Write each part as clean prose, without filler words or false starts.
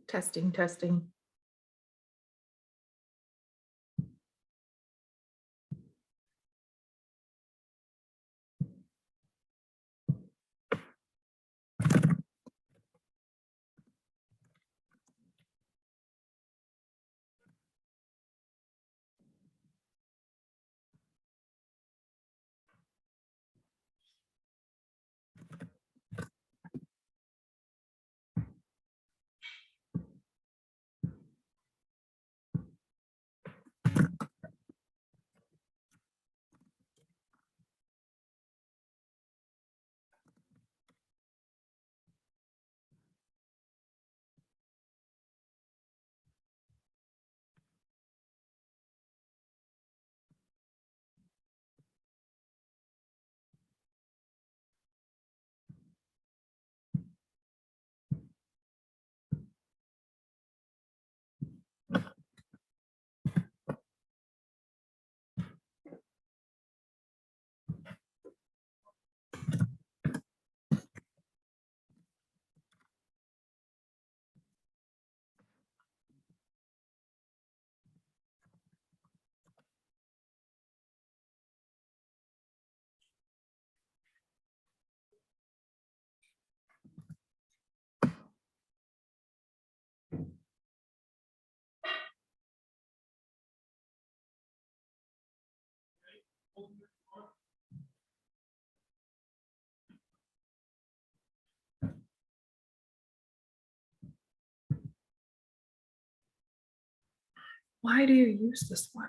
Testing, testing. Why do you use this one?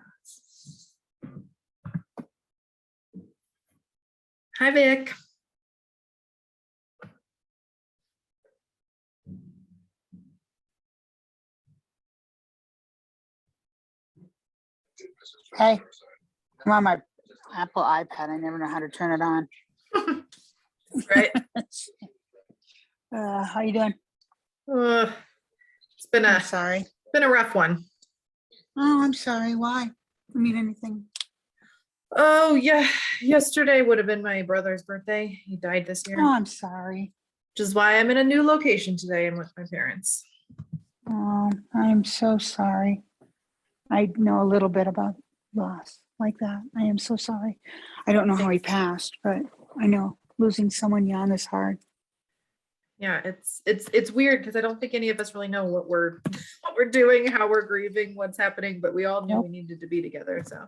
Hi, Vic. Hey, I'm on my Apple iPad. I never know how to turn it on. Right. How you doing? It's been I'm sorry. a rough one. Oh, I'm sorry. Why? I mean, anything? Oh yeah, yesterday would have been my brother's birthday. He died this year, Oh, I'm sorry. which is why I'm in a new location today. I'm with my parents. Oh, I'm so sorry. I know a little bit about loss like that. I am so sorry. I don't know how he passed, but I know losing someone young is hard. Yeah, it's weird because I don't think any of us really know what we're doing, how we're grieving, what's happening, but we all knew Nope. we needed to be together. So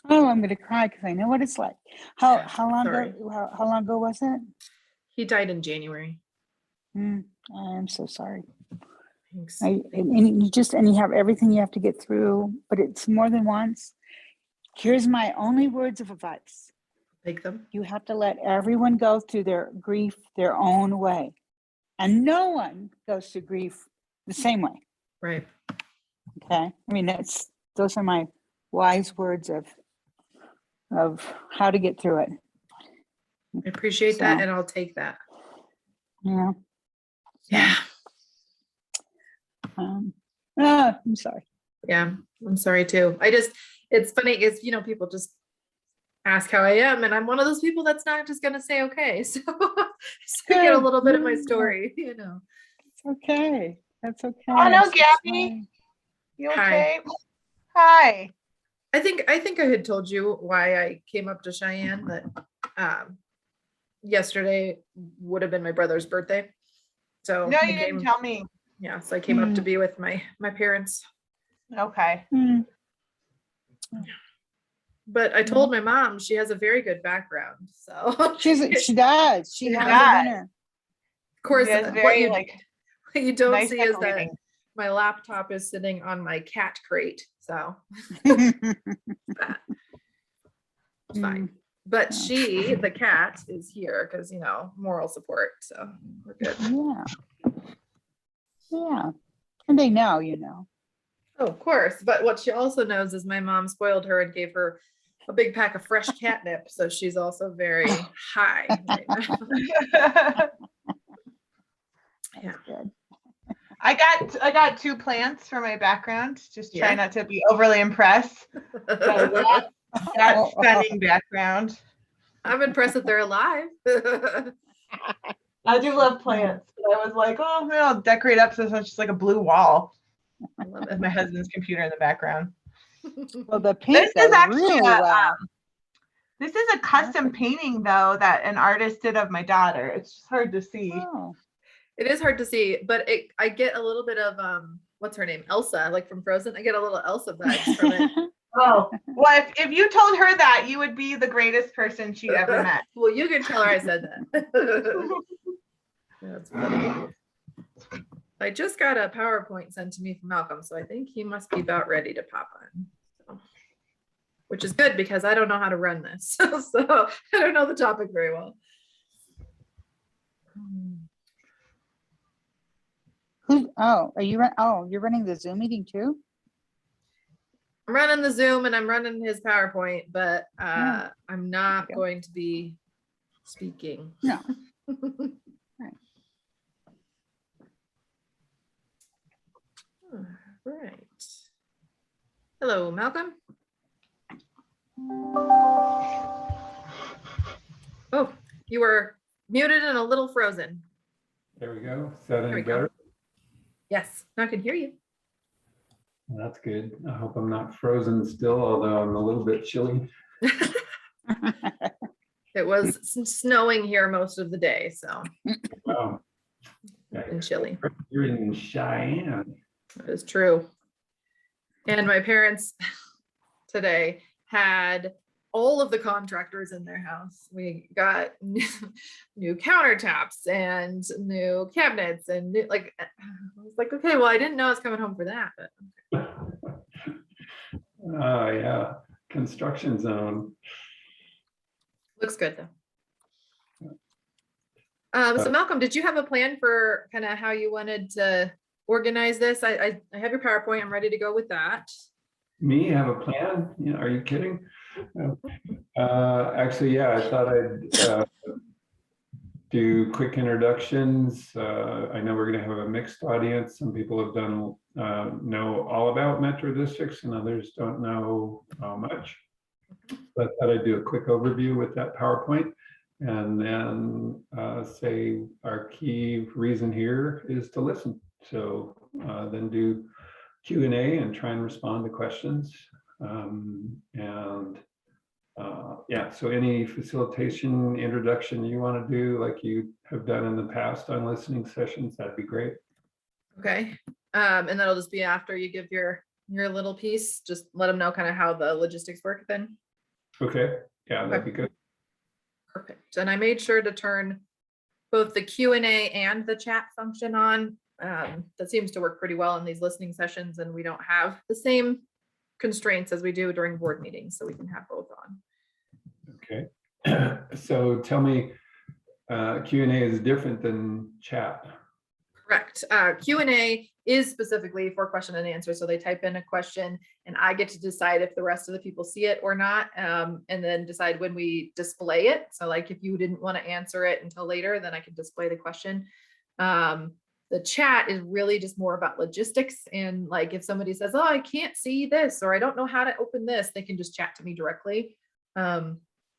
Oh, I'm gonna cry because I know what it's like. How long Sorry. ago? How long ago was it? he died in January. I am so sorry. Thanks. And you have everything you have to get through, but it's more than once. Here's my only words of advice. Take them. You have to let everyone go through their grief their own way. And no one goes through grief the same way. Right. Okay. I mean, those are my wise words of how to get through it. I appreciate that, So, and I'll take that. Yeah. Yeah. I'm sorry. Yeah, I'm sorry too. It's funny is, people just ask how I am, and I'm one of those people that's not just gonna say okay. So, so you get a Good. little bit of my Yeah. story, It's okay. That's okay. Oh no, I'm so Gabby. sorry. You Hi. okay? Hi. I think I had told you why I came up to Cheyenne, that yesterday would have been my brother's birthday. So No, I you didn't tell me. yeah, so I came up to be with my parents. Okay. But I told my mom she has a very good background. So She does. She Yeah. has a winner. of course, She has what very you, like what you don't nice see is that decorating. my laptop is sitting on my cat crate. So it's fine. But Yeah. the cat, is here because, moral support. So we're good. Yeah. Yeah. And they know, Oh, of course. But what she also knows is my mom spoiled her and gave her a big pack of fresh catnip. So she's also very high right now. Yeah. Good. I got 2 plants for my background. Just try Yeah. not to be overly impressed. So that's stunning background. I'm impressed that they're alive. I do love plants, but I was like, oh, maybe I'll decorate up so it's just like a blue wall I love with my husband's computer in the background. it. Well, the This pink is does actually really a, well. this is a custom painting though that an artist did of my daughter. It's just hard to see. Oh, It is hard to see, but I get a little bit of what's her name? Elsa, like from Frozen. I get a little Elsa vibes from it. Oh, well, if you told her that, you would be the greatest person she ever met. Well, you can tell her I said that. That's funny. I just got a PowerPoint sent to me from Malcolm, so I think he must be about ready to pop on. So, which is good because I don't know how to run this. So I don't know the topic very well. are you you're running the Zoom meeting too? I'm running the Zoom and I'm running his PowerPoint, but I'm not Okay. going to be speaking. No. Right. Hello, Malcolm. Oh, you were muted and a little frozen. There we go. Is that There any we go. better? Yes, I can hear you. Well, that's good. I hope I'm not frozen still, although I'm a little bit chilly. It was snowing here most of the day, so Wow. and chilly. You're in Cheyenne. That is true. And my parents today had all of the contractors in their house. We got new countertops and new cabinets and new, like, I was like, okay, well, I didn't know I was coming home for that, but Oh, yeah. Construction zone. looks good though. So Malcolm, did you have a plan for kind of how you wanted to organize this? I have your PowerPoint. I'm ready to go with that. Me have a plan? You know, are you kidding? Actually, yeah, I thought I'd do quick introductions. I know we're going to have a mixed audience. Some people have done know all about metro districts and others don't know much. But I thought I'd do a quick overview with that PowerPoint and then say our key reason here is to listen. So then do Q&A and try and respond to questions. Yeah, so any facilitation introduction you want to do like you have done in the past on listening sessions, that'd be great. Okay. And that'll just be after you give your little piece, just let them know kind of how the logistics work then. Okay, yeah, that'd be good. Perfect. And I made sure to turn both the Q&A and the chat function on. That seems to work pretty well in these listening sessions, and we don't have the same constraints as we do during board meetings, so we can have both on. Okay, so tell me, Q&A is different than chat. Correct. Q&A is specifically for question and answer. So they type in a question and I get to decide if the rest of the people see it or not, and then decide when we display it. So like if you didn't want to answer it until later, then I can display the question. The chat is really just more about logistics, and like if somebody says, oh, I can't see this, or I don't know how to open this, they can just chat to me directly.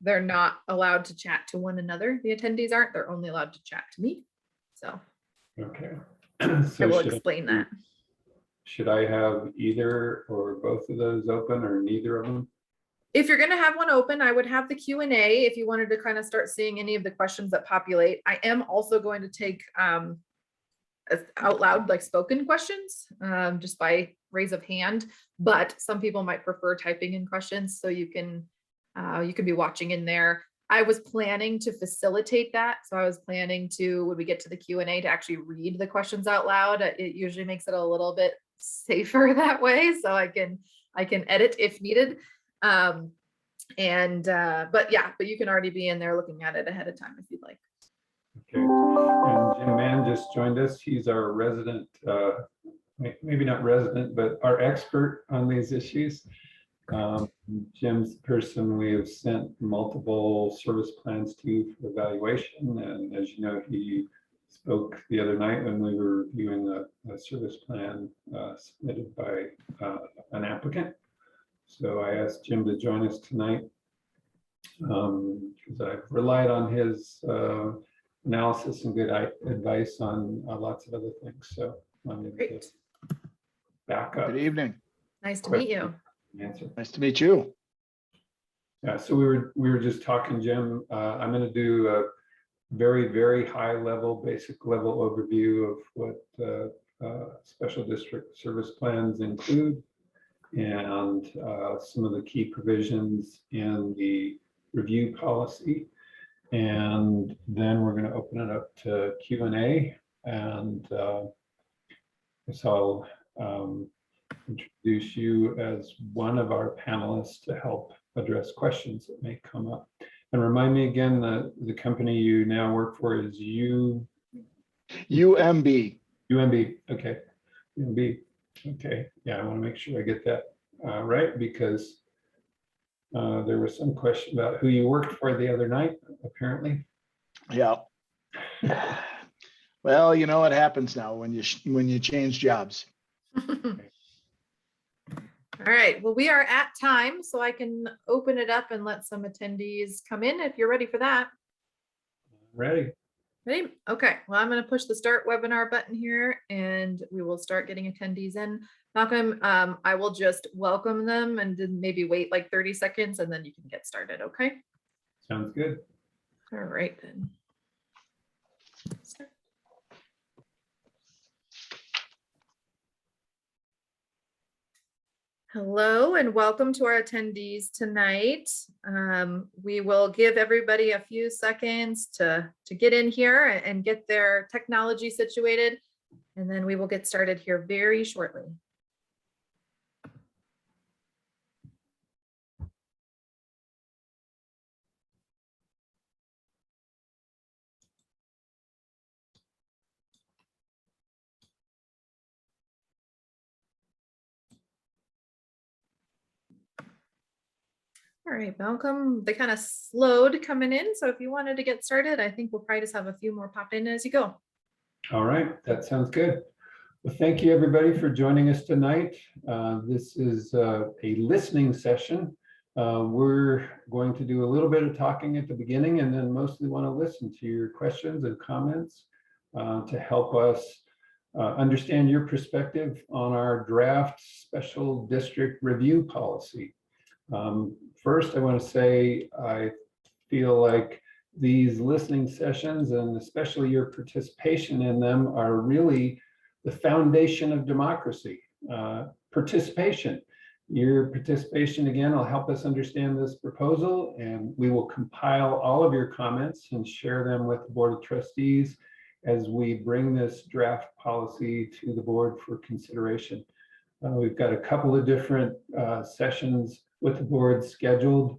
They're not allowed to chat to one another. The attendees aren't. They're only allowed to chat to me. So Okay. I will explain that. Should I have either or both of those open or neither of them? If you're going to have one open, I would have the Q&A if you wanted to kind of start seeing any of the questions that populate. I am also going to take out loud, like spoken questions, just by raise of hand, but some people might prefer typing in questions. So you can be watching in there. I was planning to facilitate that. So I was planning to, when we get to the Q&A, to actually read the questions out loud. It usually makes it a little bit safer that way. So I can edit if needed. But you can already be in there looking at it ahead of time if you'd like. Okay, and Jim Mann just joined us. He's our resident, maybe not resident, but our expert on these issues. Jim's the person we have sent multiple service plans to for evaluation. And as you know, he spoke the other night when we were reviewing a service plan submitted by an applicant. So I asked Jim to join us tonight because I've relied on his analysis and good advice on lots of other things. So wanted to Great. back up. Good evening. Nice to meet you. question and answer. Nice to meet you. Yeah, so we were just talking, Jim. I'm going to do a very high level, basic level overview of what special district service plans include and some of the key provisions in the review policy. And then we're going to open it up to Q&A. And so I'll introduce you as one of our panelists to help address questions that may come up. And remind me again, the company you now work for is UMB. UMB. Okay. UMB. Okay. Yeah, I want to make sure I get that right, because there was some question about who you worked for the other night, apparently. Yeah. Well, you know what happens now when you change jobs. All right, well, we are at time, so I can open it up and let some attendees come in if you're ready for that. Ready? Ready? Okay, well, I'm going to push the start webinar button here and we will start getting attendees in. Malcolm, I will just welcome them and then maybe wait like 30 seconds and then you can get started, okay? Sounds good. All right then. Start. Hello and welcome to our attendees tonight. We will give everybody a few seconds to get in here and get their technology situated, and then we will get started here very shortly. All right, Malcolm, they kind of slowed coming in. So if you wanted to get started, I think we'll probably just have a few more pop in as you go. All right, that sounds good. Well, thank you everybody for joining us tonight. This is a listening session. We're going to do a little bit of talking at the beginning and then mostly want to listen to your questions and comments to help us understand your perspective on our draft special district review policy. First, I want to say I feel like these listening sessions and especially your participation in them are really the foundation of democracy. Participation. Your participation, again, will help us understand this proposal, and we will compile all of your comments and share them with the Board of Trustees as we bring this draft policy to the board for consideration. We've got a couple of different sessions with the board scheduled.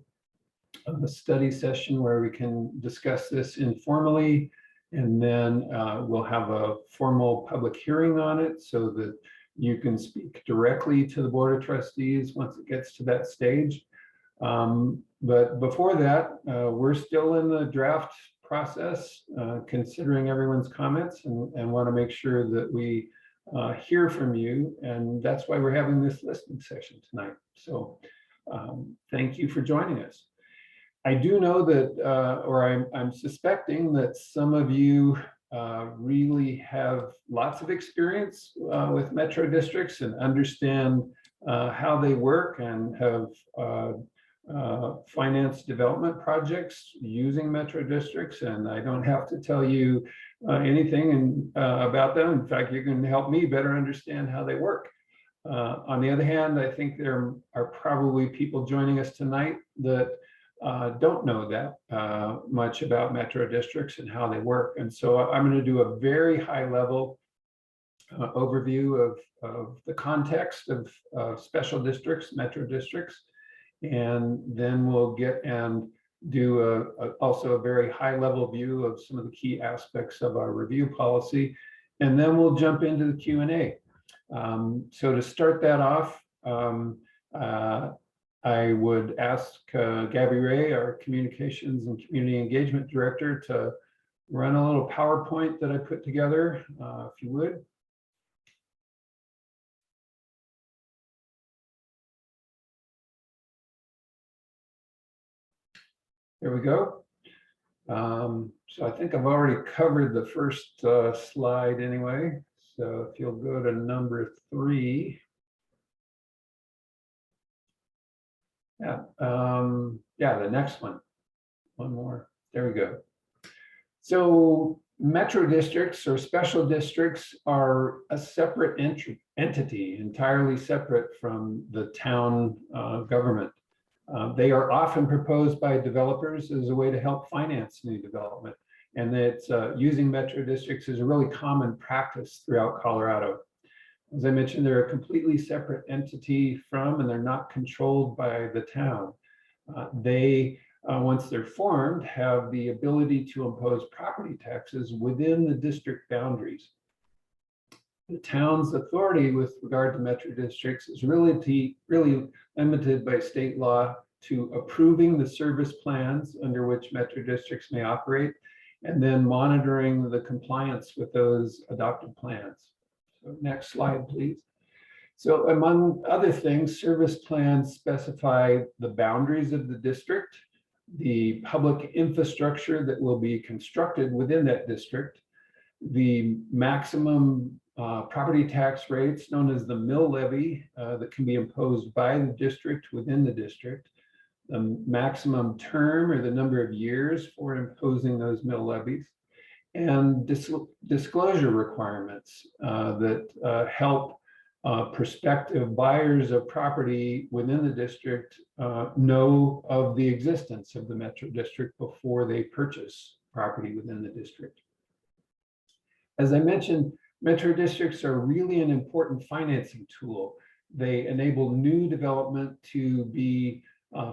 A study session where we can discuss this informally, and then we'll have a formal public hearing on it so that you can speak directly to the Board of Trustees once it gets to that stage. But before that, we're still in the draft process, considering everyone's comments, and want to make sure that we hear from you, and that's why we're having this listening session tonight. So thank you for joining us. I do know that, or I'm suspecting that some of you really have lots of experience with metro districts and understand how they work and have finance development projects using metro districts. And I don't have to tell you anything about them. In fact, you can help me better understand how they work. On the other hand, I think there are probably people joining us tonight that don't know that much about metro districts and how they work. And so I'm going to do a very high level overview of the context of special districts, metro districts, and then we'll get and do also a very high level view of some of the key aspects of our review policy. And then we'll jump into the Q&A. So to start that off, I would ask Gabby Ray, our Communications and Community Engagement Director, to run a little PowerPoint that I put together, if you would. There we go. So I think I've already covered the first slide anyway. So if you'll go to number 3. Yeah, the next one. One more. There we go. So metro districts or special districts are a separate entity, entirely separate from the town government. They are often proposed by developers as a way to help finance new development. And it's using metro districts is a really common practice throughout Colorado. As I mentioned, they're a completely separate entity from, and they're not controlled by the town. Once they're formed, have the ability to impose property taxes within the district boundaries. The town's authority with regard to metro districts is really limited by state law to approving the service plans under which metro districts may operate, and then monitoring the compliance with those adopted plans. So next slide, please. So among other things, service plans specify the boundaries of the district, the public infrastructure that will be constructed within that district, the maximum property tax rates known as the mill levy that can be imposed by the district within the district, the maximum term or the number of years for imposing those mill levies, and disclosure requirements that help prospective buyers of property within the district know of the existence of the metro district before they purchase property within the district. As I mentioned, metro districts are really an important financing tool. They enable new development to be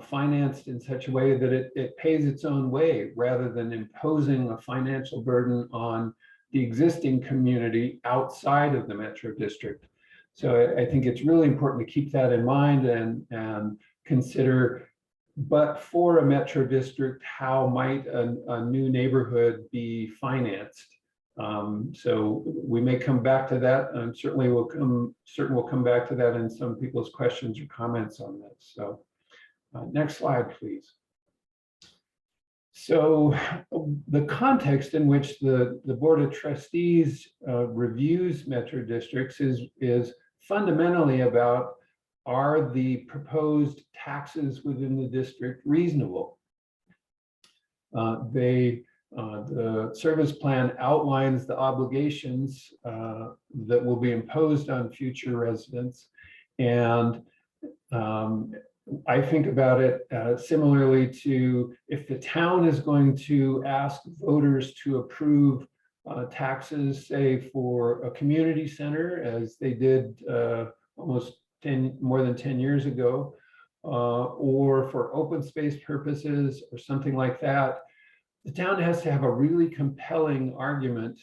financed in such a way that it pays its own way rather than imposing a financial burden on the existing community outside of the metro district. So I think it's really important to keep that in mind and consider, but for a metro district, how might a new neighborhood be financed? So we may come back to that, and certainly we'll come back to that in some people's questions or comments on this. So next slide, please. So the context in which the Board of Trustees reviews metro districts is fundamentally about, are the proposed taxes within the district reasonable? The service plan outlines the obligations that will be imposed on future residents. And I think about it similarly to if the town is going to ask voters to approve taxes, say for a community center, as they did more than 10 years ago, or for open space purposes or something like that, the town has to have a really compelling argument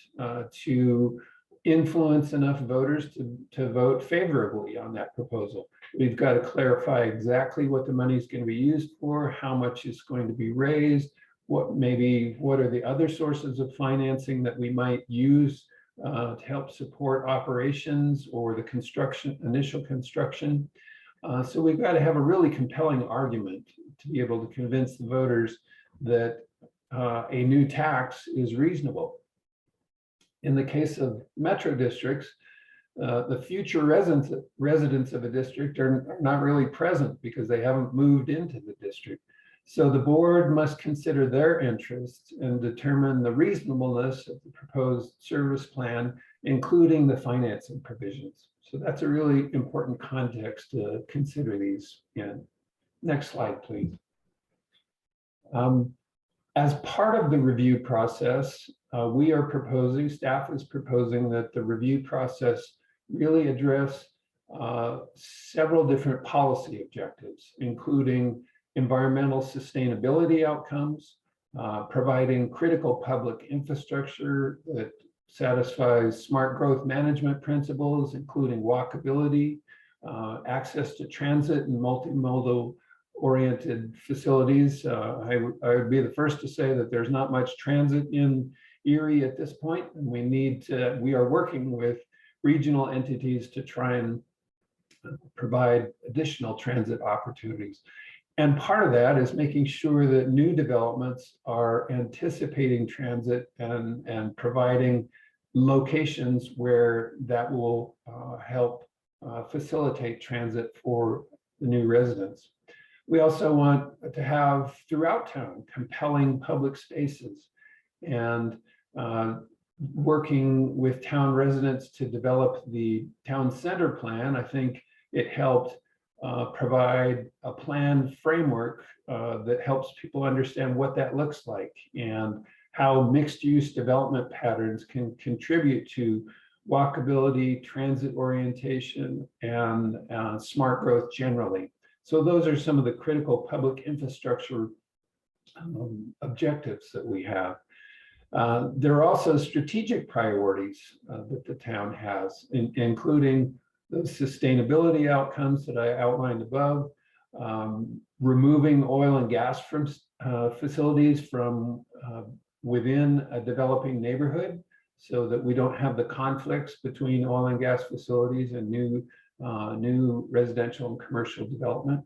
to influence enough voters to vote favorably on that proposal. We've got to clarify exactly what the money is going to be used for, how much is going to be raised, what are the other sources of financing that we might use to help support operations or the initial construction. So we've got to have a really compelling argument to be able to convince the voters that a new tax is reasonable. In the case of metro districts, the future residents of a district are not really present because they haven't moved into the district. So the board must consider their interests and determine the reasonableness of the proposed service plan, including the financing provisions. So that's a really important context to consider these in. Next slide, please. As part of the review process, staff is proposing that the review process really address several different policy objectives, including environmental sustainability outcomes, providing critical public infrastructure that satisfies smart growth management principles, including walkability, access to transit and multimodal oriented facilities. I would be the first to say that there's not much transit in Erie at this point, and we are working with regional entities to try and provide additional transit opportunities. And part of that is making sure that new developments are anticipating transit and providing locations where that will help facilitate transit for the new residents. We also want to have throughout town compelling public spaces, and working with town residents to develop the town center plan. I think it helped provide a plan framework that helps people understand what that looks like and how mixed use development patterns can contribute to walkability, transit orientation, and smart growth generally. So those are some of the critical public infrastructure objectives that we have. There are also strategic priorities that the town has, including the sustainability outcomes that I outlined above, removing oil and gas from facilities from within a developing neighborhood, so that we don't have the conflicts between oil and gas facilities and new residential and commercial development.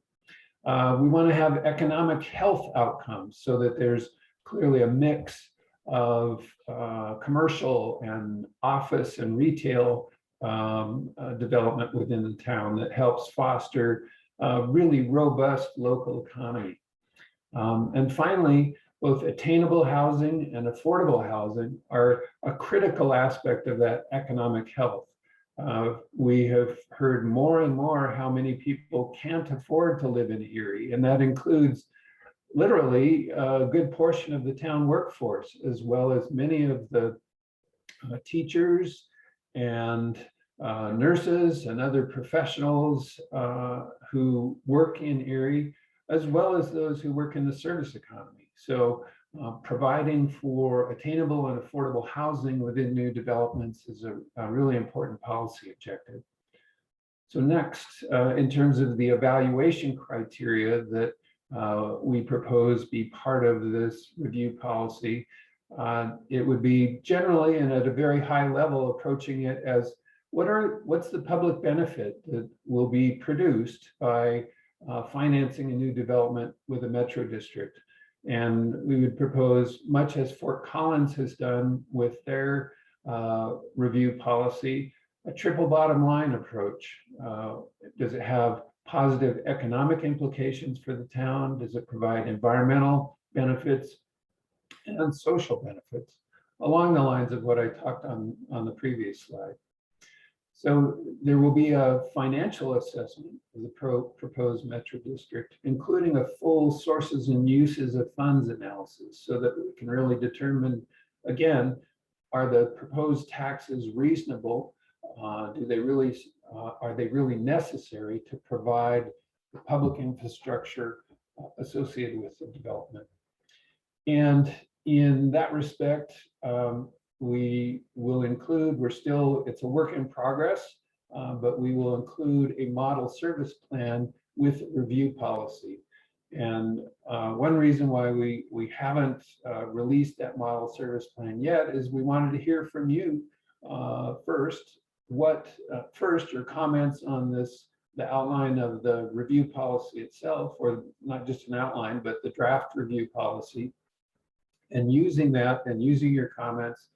We want to have economic health outcomes so that there's clearly a mix of commercial and office and retail development within the town that helps foster a really robust local economy. And finally, both attainable housing and affordable housing are a critical aspect of that economic health. We have heard more and more how many people can't afford to live in Erie, and that includes literally a good portion of the town workforce, as well as many of the teachers and nurses and other professionals who work in Erie, as well as those who work in the service economy. So providing for attainable and affordable housing within new developments is a really important policy objective. So next, in terms of the evaluation criteria that we propose be part of this review policy, it would be generally and at a very high level approaching it as what's the public benefit that will be produced by financing a new development with a metro district. And we would propose, much as Fort Collins has done with their review policy, a triple bottom line approach. Does it have positive economic implications for the town? Does it provide environmental benefits and social benefits along the lines of what I talked on the previous slide? So there will be a financial assessment of the proposed metro district, including a full sources and uses of funds analysis, so that we can really determine, again, are the proposed taxes reasonable? Are they really necessary to provide the public infrastructure associated with the development? And in that respect, we will include, it's a work in progress, but we will include a model service plan with review policy. And one reason why we haven't released that model service plan yet is we wanted to hear from you first. First, your comments on the outline of the review policy itself, or not just an outline, but the draft review policy. And using that and using your comments,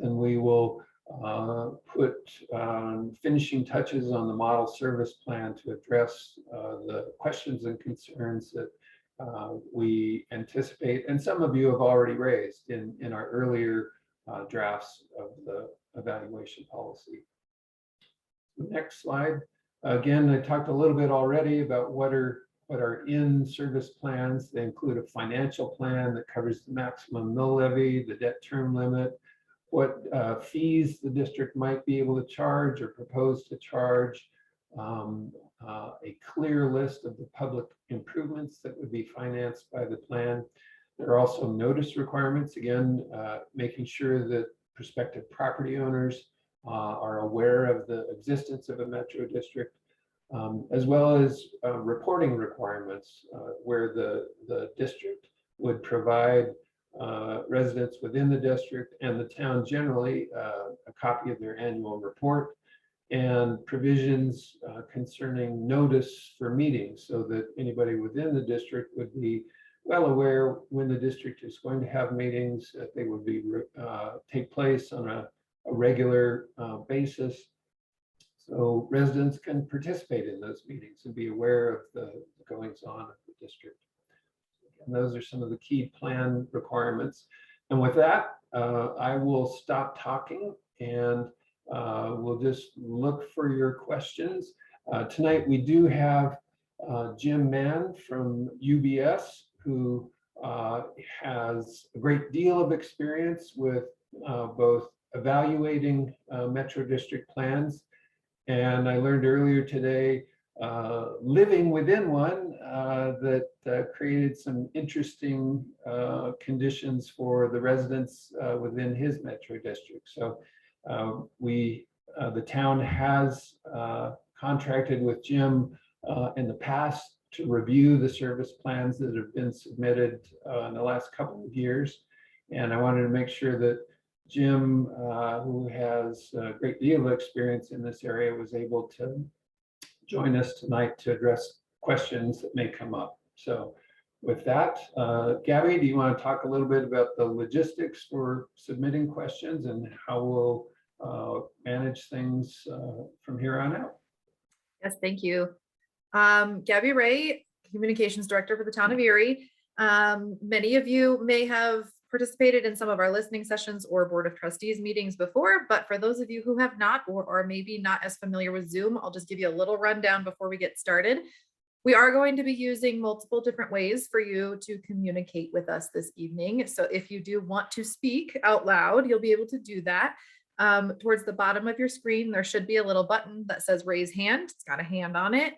and we will put finishing touches on the model service plan to address the questions and concerns that we anticipate, and some of you have already raised in our earlier drafts of the evaluation policy. Next slide. Again, I talked a little bit already about what are in-service plans. They include a financial plan that covers the maximum mill levy, the debt term limit, what fees the district might be able to charge or propose to charge, a clear list of the public improvements that would be financed by the plan. There are also notice requirements, again, making sure that prospective property owners are aware of the existence of a metro district, as well as reporting requirements where the district would provide residents within the district and the town generally a copy of their annual report. and provisions concerning notice for meetings so that anybody within the district would be well aware when the district is going to have meetings, that they would be take place on a regular basis. So residents can participate in those meetings and be aware of the goings on of the district. And those are some of the key plan requirements. And with that, I will stop talking and we'll just look for your questions. Tonight we do have Jim Mann from UBS, who has a great deal of experience with both evaluating Metro District plans. And I learned earlier today, living within one that created some interesting conditions for the residents within his Metro District. So the town has contracted with Jim in the past to review the service plans that have been submitted in the last couple of years. And I wanted to make sure that Jim, who has a great deal of experience in this area, was able to join us tonight to address questions that may come up. So with that, Gabby, do you want to talk a little bit about the logistics for submitting questions and how we'll manage things from here on out? Yes, thank you. Gabby Ray, Communications Director for the town of Erie. Many of you may have participated in some of our listening sessions or Board of Trustees meetings before, but for those of you who have not, or maybe not as familiar with Zoom, I'll just give you a little rundown before we get started. We are going to be using multiple different ways for you to communicate with us this evening. So if you do want to speak out loud, you'll be able to do that. Towards the bottom of your screen, there should be a little button that says raise hand. It's got a hand on it.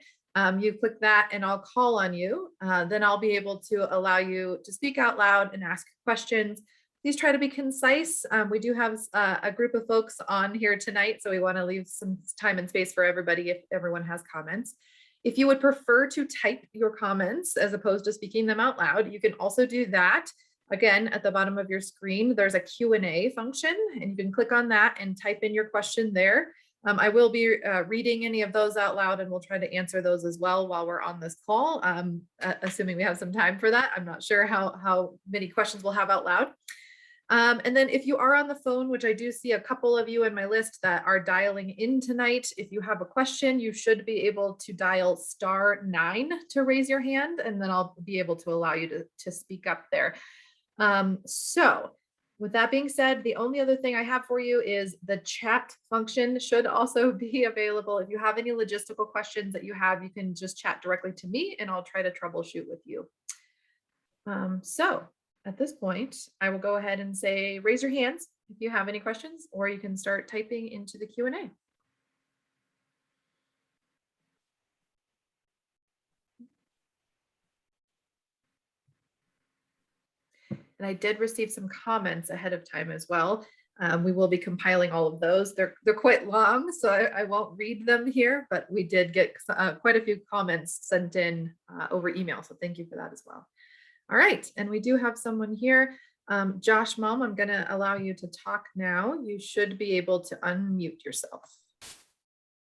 You click that and I'll call on you. Then I'll be able to allow you to speak out loud and ask questions. Please try to be concise. We do have a group of folks on here tonight, so we want to leave some time and space for everybody if everyone has comments. If you would prefer to type your comments as opposed to speaking them out loud, you can also do that. Again, at the bottom of your screen, there's a Q&A function, and you can click on that and type in your question there. I will be reading any of those out loud, and we'll try to answer those as well while we're on this call, assuming we have some time for that. I'm not sure how many questions we'll have out loud. And then if you are on the phone, which I do see a couple of you in my list that are dialing in tonight, if you have a question, you should be able to dial *9 to raise your hand, and then I'll be able to allow you to speak up there. So with that being said, the only other thing I have for you is the chat function should also be available. If you have any logistical questions that you have, you can just chat directly to me and I'll try to troubleshoot with you. So at this point, I will go ahead and say, raise your hands if you have any questions, or you can start typing into the Q&A. And I did receive some comments ahead of time as well. We will be compiling all of those. They're quite long, so I won't read them here, but we did get quite a few comments sent in over email. So thank you for that as well. All right, and we do have someone here. Josh Mom, I'm gonna allow you to talk now. You should be able to unmute yourself.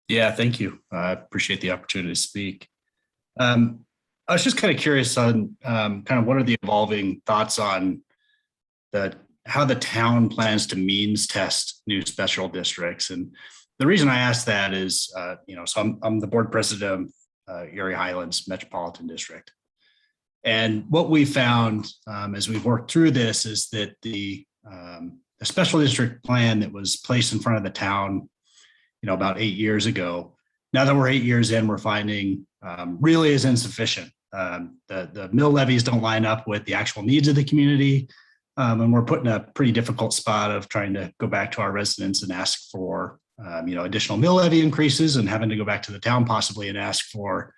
Yeah, thank you. I appreciate the opportunity to speak. I was just kind of curious on kind of what are the evolving thoughts on how the town plans to means test new special districts. And the reason I asked that is, so I'm the board president of Erie Highlands Metropolitan District. And what we found as we've worked through this is that the special district plan that was placed in front of the town, about 8 years ago, now that we're 8 years in, we're finding really is insufficient. The mill levies don't line up with the actual needs of the community. And we're put in a pretty difficult spot of trying to go back to our residents and ask for, additional mill levy increases, and having to go back to the town possibly and ask for,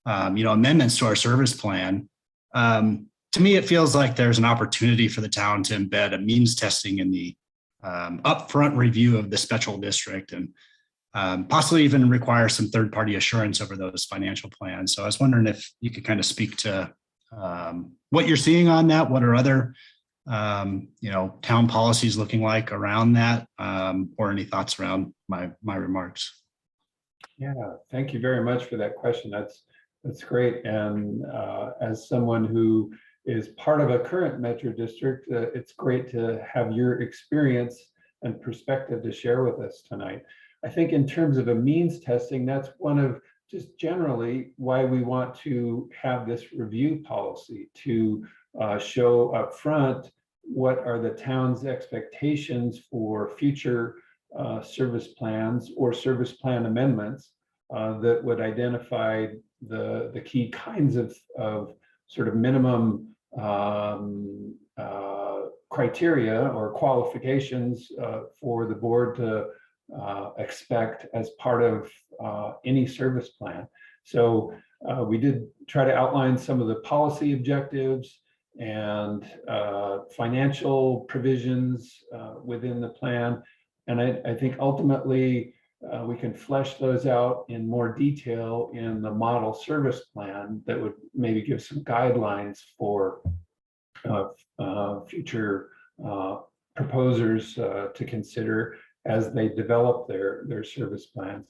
amendments to our service plan. To me, it feels like there's an opportunity for the town to embed a means testing in the upfront review of the special district, and possibly even require some third-party assurance over those financial plans. So I was wondering if you could kind of speak to what you're seeing on that. What are other, town policies looking like around that, or any thoughts around my remarks? Yeah, thank you very much for that question. That's great. And as someone who is part of a current metro district, it's great to have your experience and perspective to share with us tonight. I think in terms of a means testing, that's one of just generally why we want to have this review policy to show up front what are the town's expectations for future service plans or service plan amendments that would identify the key kinds of sort of minimum criteria or qualifications for the board to expect as part of any service plan. So we did try to outline some of the policy objectives and financial provisions within the plan. And I think ultimately we can flesh those out in more detail in the model service plan that would maybe give some guidelines for future proposers to consider as they develop their service plans.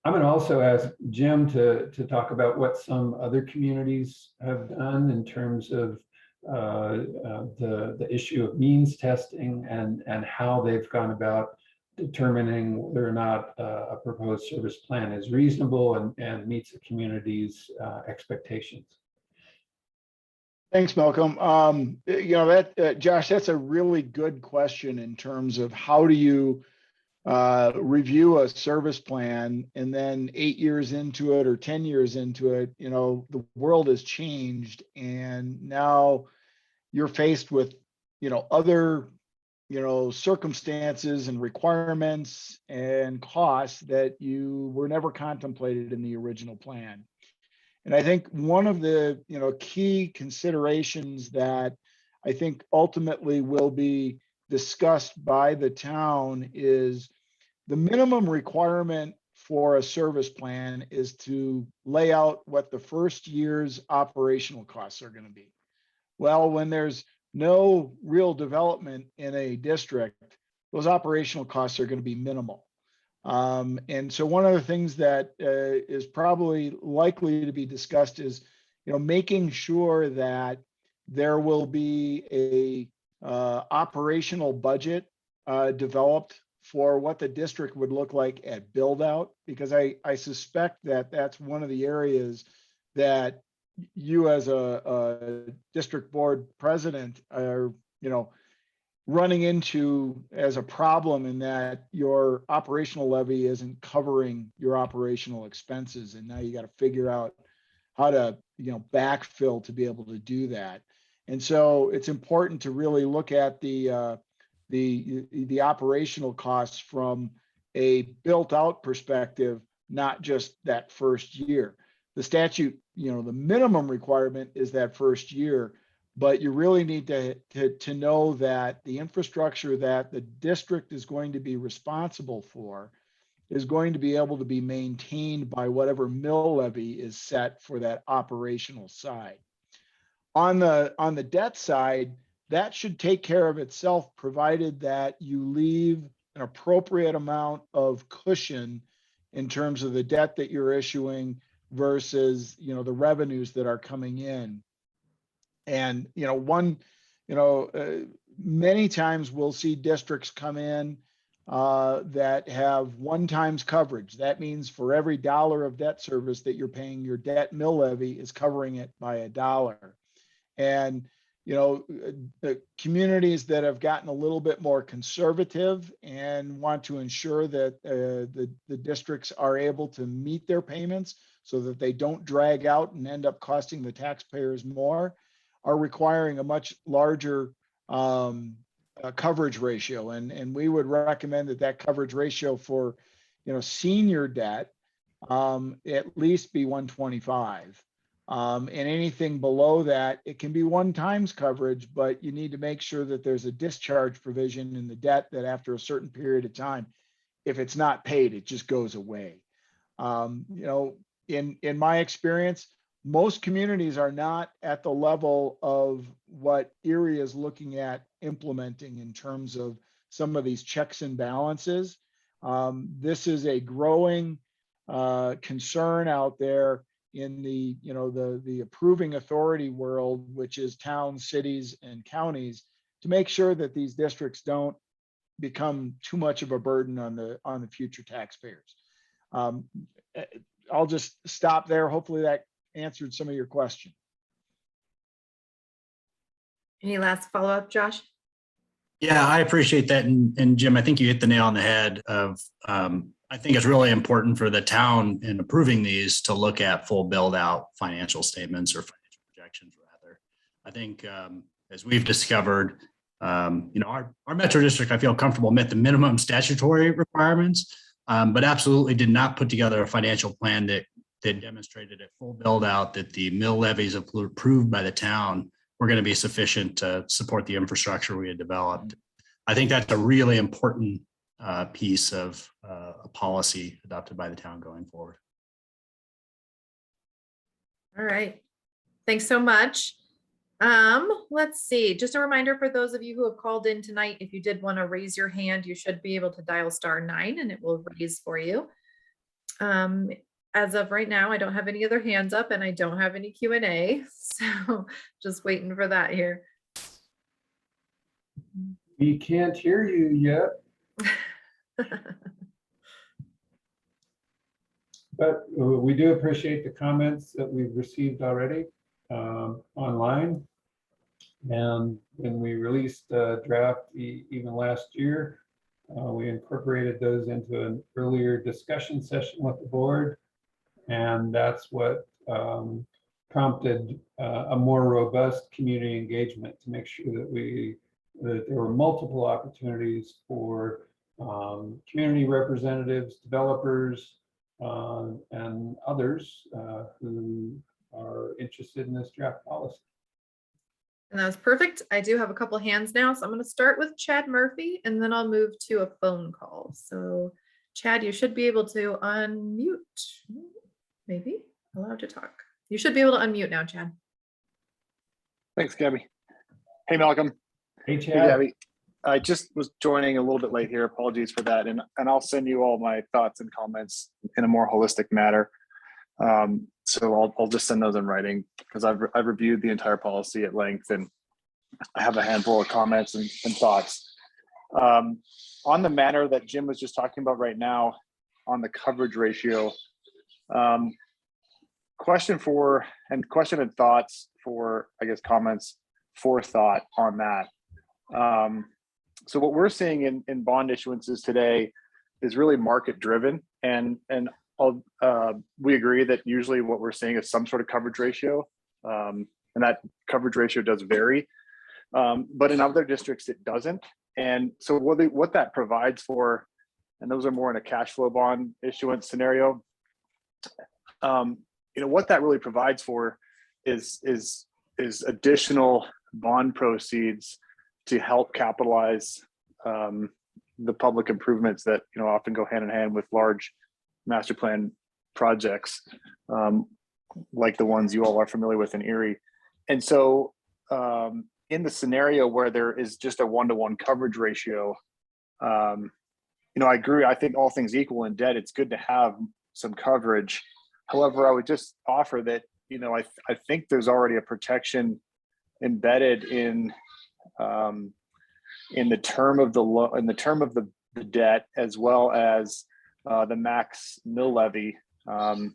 I'm going to also ask Jim to talk about what some other communities have done in terms of the issue of means testing and how they've gone about determining whether or not a proposed service plan is reasonable and meets the community's expectations. Thanks, Malcolm. Josh, that's a really good question in terms of how do you review a service plan, and then 8 years into it or 10 years into it, the world has changed, and now you're faced with, other, circumstances and requirements and costs that you were never contemplated in the original plan. And I think one of the, key considerations that I think ultimately will be discussed by the town is the minimum requirement for a service plan is to lay out what the first year's operational costs are going to be. Well, when there's no real development in a district, those operational costs are going to be minimal. And so one of the things that is probably likely to be discussed is, making sure that there will be a operational budget developed for what the district would look like at build out, because I suspect that that's one of the areas that you as a district board president are, running into as a problem, in that your operational levy isn't covering your operational expenses. And now you got to figure out how to, backfill to be able to do that. And so it's important to really look at the operational costs from a built out perspective, not just that first year. The statute, the minimum requirement is that first year, but you really need to know that the infrastructure that the district is going to be responsible for is going to be able to be maintained by whatever mill levy is set for that operational side. On the debt side, that should take care of itself, provided that you leave an appropriate amount of cushion in terms of the debt that you're issuing versus, the revenues that are coming in. And, many times we'll see districts come in that have 1 times coverage. That means for every dollar of debt service that you're paying, your debt mill levy is covering it by $1. And, the communities that have gotten a little bit more conservative and want to ensure that the districts are able to meet their payments so that they don't drag out and end up costing the taxpayers more, are requiring a much larger coverage ratio. And we would recommend that coverage ratio for, senior debt at least be 125. And anything below that, it can be 1 times coverage, but you need to make sure that there's a discharge provision in the debt that after a certain period of time, if it's not paid, it just goes away. In my experience, most communities are not at the level of what Erie is looking at implementing in terms of some of these checks and balances. This is a growing concern out there in the, the approving authority world, which is towns, cities, and counties, to make sure that these districts don't become too much of a burden on the future taxpayers. I'll just stop there. Hopefully that answered some of your question. Any last follow-up, Josh? Yeah, I appreciate that. And Jim, I think you hit the nail on the head of, I think it's really important for the town in approving these to look at full build out financial statements or financial projections rather. I think as we've discovered, our metro district, I feel comfortable met the minimum statutory requirements, but absolutely did not put together a financial plan that demonstrated a full build out that the mill levies approved by the town were going to be sufficient to support the infrastructure we had developed. I think that's a really important piece of a policy adopted by the town going forward. All right. Thanks so much. Let's see. Just a reminder for those of you who have called in tonight, if you did want to raise your hand, you should be able to dial *9 and it will raise for you. As of right now, I don't have any other hands up and I don't have any Q&A. So just waiting for that here. We can't hear you yet, but we do appreciate the comments that we've received already online. And when we released a draft even last year, we incorporated those into an earlier discussion session with the board. And that's what prompted a more robust community engagement to make sure that there were multiple opportunities for community representatives, developers, and others who are interested in this draft policy. And that was perfect. I do have a couple hands now, so I'm going to start with Chad Murphy and then I'll move to a phone call. So Chad, you should be able to unmute. Maybe allowed to talk. You should be able to unmute now, Chad. Thanks, Gabby. Hey, Malcolm. Hey, Hey, Chad. Gabby. I just was joining a little bit late here. Apologies for that. And I'll send you all my thoughts and comments in a more holistic manner. So I'll just send those in writing because I've reviewed the entire policy at length and I have a handful of comments and thoughts. On the manner that Jim was just talking about right now on the coverage ratio, question and thoughts for, I guess, comments for thought on that. So what we're seeing in bond issuances today is really market driven, and we agree that usually what we're seeing is some sort of coverage ratio, and that coverage ratio does vary, but in other districts it doesn't. And so what that provides for, and those are more in a cash flow bond issuance scenario, what that really provides for is additional bond proceeds to help capitalize the public improvements that often go hand in hand with large master plan projects, like the ones you all are familiar with in Erie. And so in the scenario where there is just a 1-to-1 coverage ratio, I agree. I think all things equal in debt, it's good to have some coverage. However, I would just offer that, I think there's already a protection embedded in the term of the debt, as well as the max mill levy, and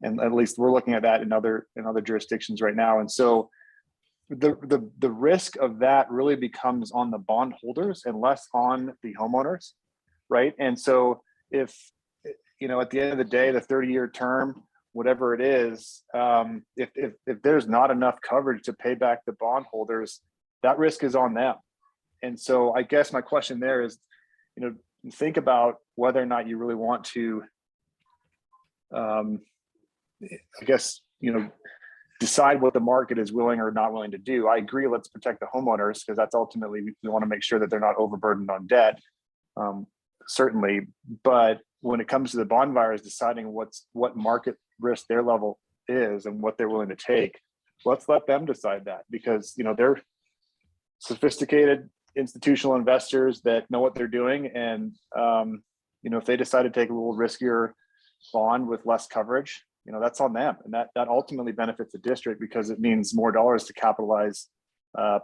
at least we're looking at that in other jurisdictions right now. And so the risk of that really becomes on the bond holders and less on the homeowners, right? And so if at the end of the day, the 30-year term, whatever it is, if there's not enough coverage to pay back the bondholders, that risk is on them. And so I guess my question there is, think about whether or not you really want to, decide what the market is willing or not willing to do. I agree, let's protect the homeowners, because that's ultimately, we want to make sure that they're not overburdened on debt, certainly. But when it comes to the bond buyers deciding what market risk their level is and what they're willing to take, let's let them decide that, because they're sophisticated institutional investors that know what they're doing. And if they decide to take a little riskier bond with less coverage, that's on them. And that ultimately benefits the district because it means more dollars to capitalize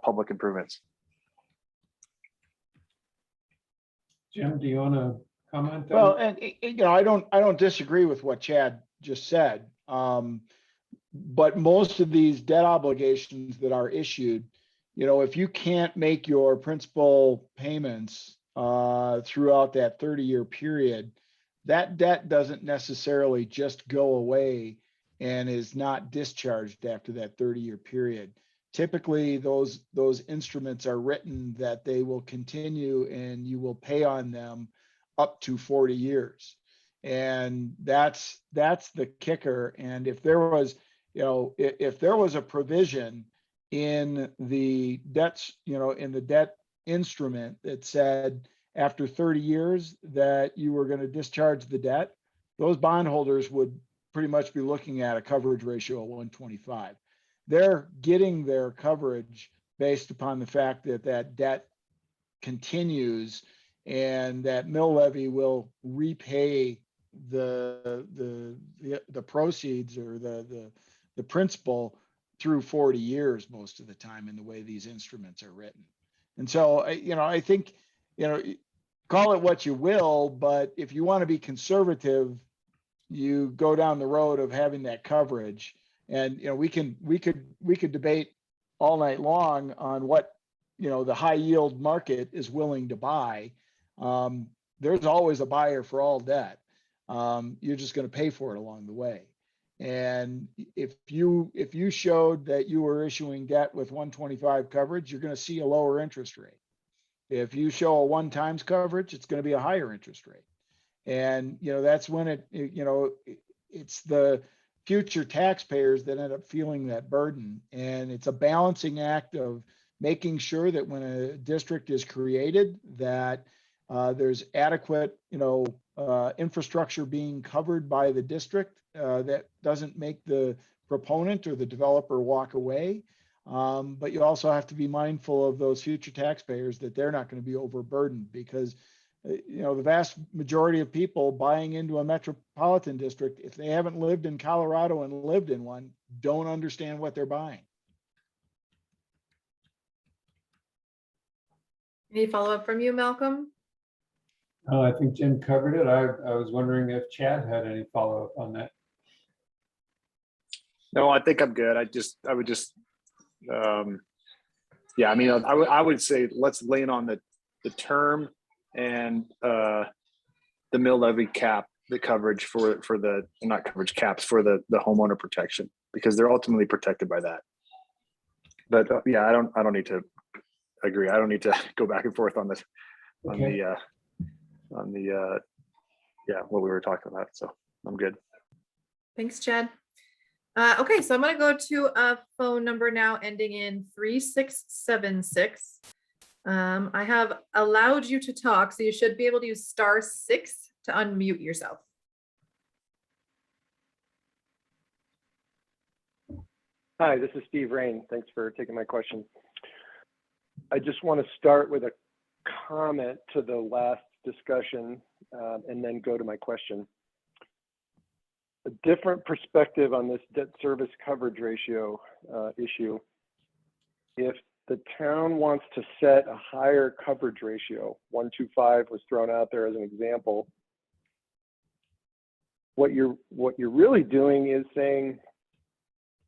public improvements. Jim, do you want to comment? Well, and I don't disagree with what Chad just said. But most of these debt obligations that are issued, if you can't make your principal payments throughout that 30-year period, that debt doesn't necessarily just go away and is not discharged after that 30-year period. Typically, those instruments are written that they will continue and you will pay on them up to 40 years. And that's the kicker. And if there was, if there was a provision in the debts, in the debt instrument that said after 30 years that you were going to discharge the debt, those bondholders would pretty much be looking at a coverage ratio of 125. They're getting their coverage based upon the fact that that debt continues and that mill levy will repay the proceeds or the principal through 40 years most of the time in the way these instruments are written. And so, I think, call it what you will, but if you want to be conservative, you go down the road of having that coverage. And, we could debate all night long on what, the high yield market is willing to buy. There's always a buyer for all debt. You're just going to pay for it along the way. And if you showed that you were issuing debt with 125 coverage, you're going to see a lower interest rate. If you show a 1 times coverage, it's going to be a higher interest rate. And, that's when it's the future taxpayers that end up feeling that burden. And it's a balancing act of making sure that when a district is created, that there's adequate, infrastructure being covered by the district that doesn't make the proponent or the developer walk away. But you also have to be mindful of those future taxpayers that they're not going to be overburdened because, the vast majority of people buying into a metropolitan district, if they haven't lived in Colorado and lived in one, don't understand what they're buying. Any follow-up from you, Malcolm? I think Jim covered it. I was wondering if Chad had any follow-up on that. No, I think I'm good. I would just, yeah, I mean, I would say let's lean on the term and the mill levy cap, the coverage for the, not coverage caps, for the homeowner protection, because they're ultimately protected by that. But yeah, I don't need to agree. I don't need to go back and forth on this, Okay. on the yeah, what we were talking about. So I'm good. Thanks, Chad. Okay, so I'm going to go to a phone number now ending in 3676. I have allowed you to talk, so you should be able to use *6 to unmute yourself. Hi, this is Steve Rain. Thanks for taking my question. I just want to start with a comment to the last discussion and then go to my question. A different perspective on this debt service coverage ratio issue. If the town wants to set a higher coverage ratio, 125 was thrown out there as an example, what you're really doing is saying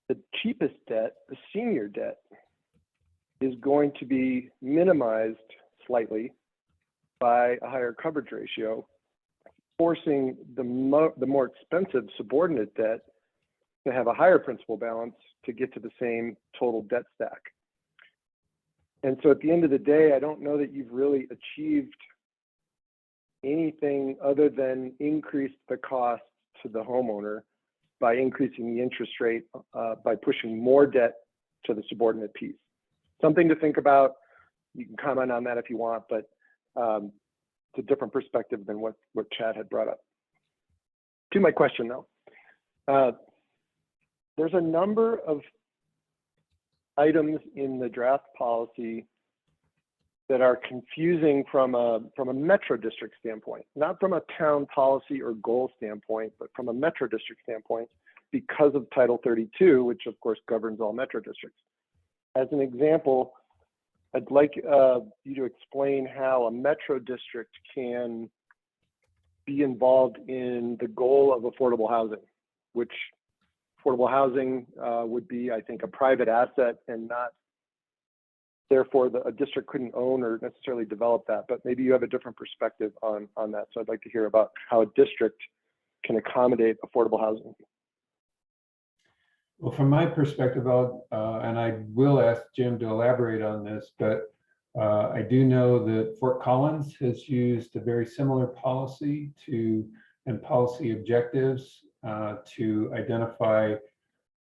the cheapest debt, the senior debt, is going to be minimized slightly by a higher coverage ratio, forcing the more expensive subordinate debt to have a higher principal balance to get to the same total debt stack. And so at the end of the day, I don't know that you've really achieved anything other than increase the cost to the homeowner by increasing the interest rate by pushing more debt to the subordinate piece. Something to think about. You can comment on that if you want, but it's a different perspective than what Chad had brought up. To my question though, there's a number of items in the draft policy that are confusing from a metro district standpoint, not from a town policy or goal standpoint, but from a metro district standpoint, because of Title 32, which of course governs all metro districts. As an example, I'd like you to explain how a metro district can be involved in the goal of affordable housing, which affordable housing would be, I think, a private asset and not, therefore, a district couldn't own or necessarily develop that. But maybe you have a different perspective on that. So I'd like to hear about how a district can accommodate affordable housing. Well, from my perspective, and I will ask Jim to elaborate on this, but I do know that Fort Collins has used a very similar policy and policy objectives to identify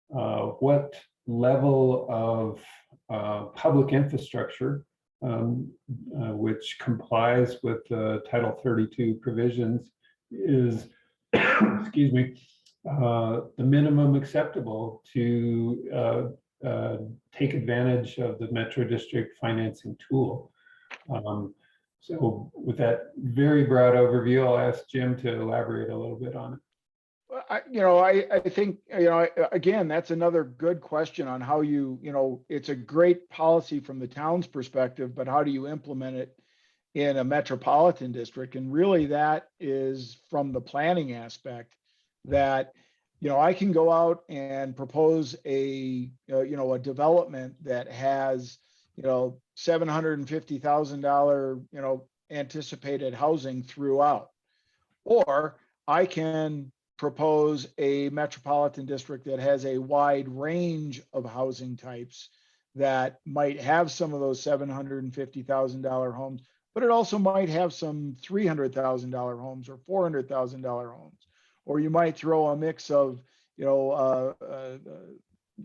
what level of public infrastructure, which complies with the Title 32 provisions, is, excuse me, the minimum acceptable to take advantage of the Metro District financing tool. So with that very broad overview, I'll ask Jim to elaborate a little bit on it. I think, again, that's another good question on how it's a great policy from the town's perspective, but how do you implement it in a metropolitan district? And really that is from the planning aspect that, I can go out and propose a development that has, $750,000, anticipated housing throughout, or I can propose a metropolitan district that has a wide range of housing types that might have some of those $750,000 homes, but it also might have some $300,000 homes or $400,000 homes. Or you might throw a mix of,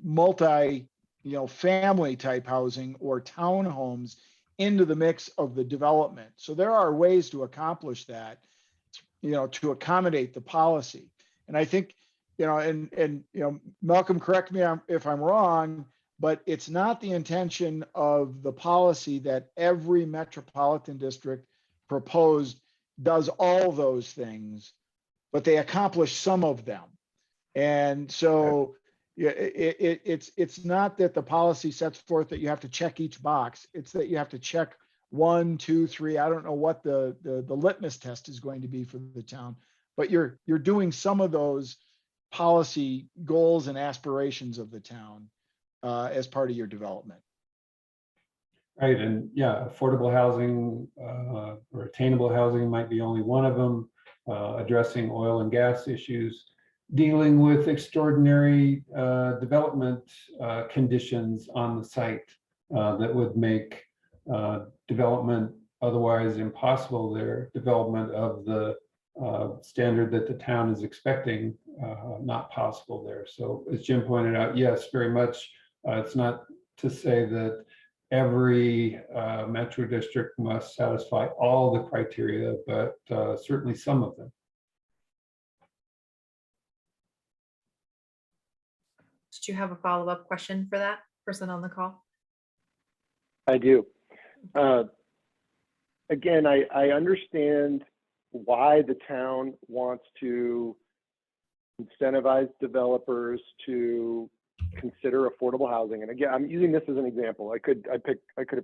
multi, family type housing or townhomes into the mix of the development. So there are ways to accomplish that, to accommodate the policy. And I think, Malcolm, correct me if I'm wrong, but it's not the intention of the policy that every metropolitan district proposed does all those things, but they accomplish some of them. And so it's not that the policy sets forth that you have to check each box. It's that you have to check 1, 2, 3. I don't know what the litmus test is going to be for the town, but you're doing some of those policy goals and aspirations of the town as part of your development. Right, and yeah, affordable housing or attainable housing might be only one of them. Addressing oil and gas issues, dealing with extraordinary development conditions on the site that would make development otherwise impossible there, development of the standard that the town is expecting not possible there. So as Jim pointed out, yes, very much, it's not to say that every metro district must satisfy all the criteria, but certainly some of them. Did you have a follow-up question for that person on the call? I do. Again, I understand why the town wants to incentivize developers to consider affordable housing. And again, I'm using this as an example. I could have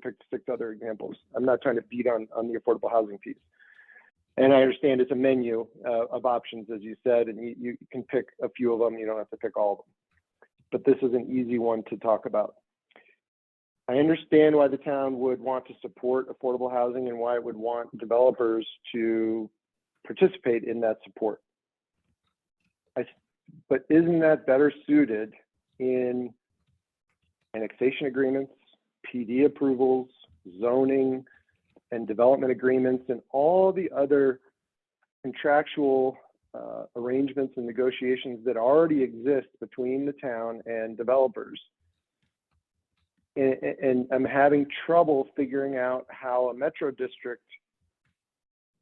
picked 6 other examples. I'm not trying to beat on the affordable housing piece. And I understand it's a menu of options, as you said, and you can pick a few of them. You don't have to pick all of them. But this is an easy one to talk about. I understand why the town would want to support affordable housing and why it would want developers to participate in that support. But isn't that better suited in annexation agreements, PD approvals, zoning, and development agreements, and all the other contractual arrangements and negotiations that already exist between the town and developers? And I'm having trouble figuring out how a metro district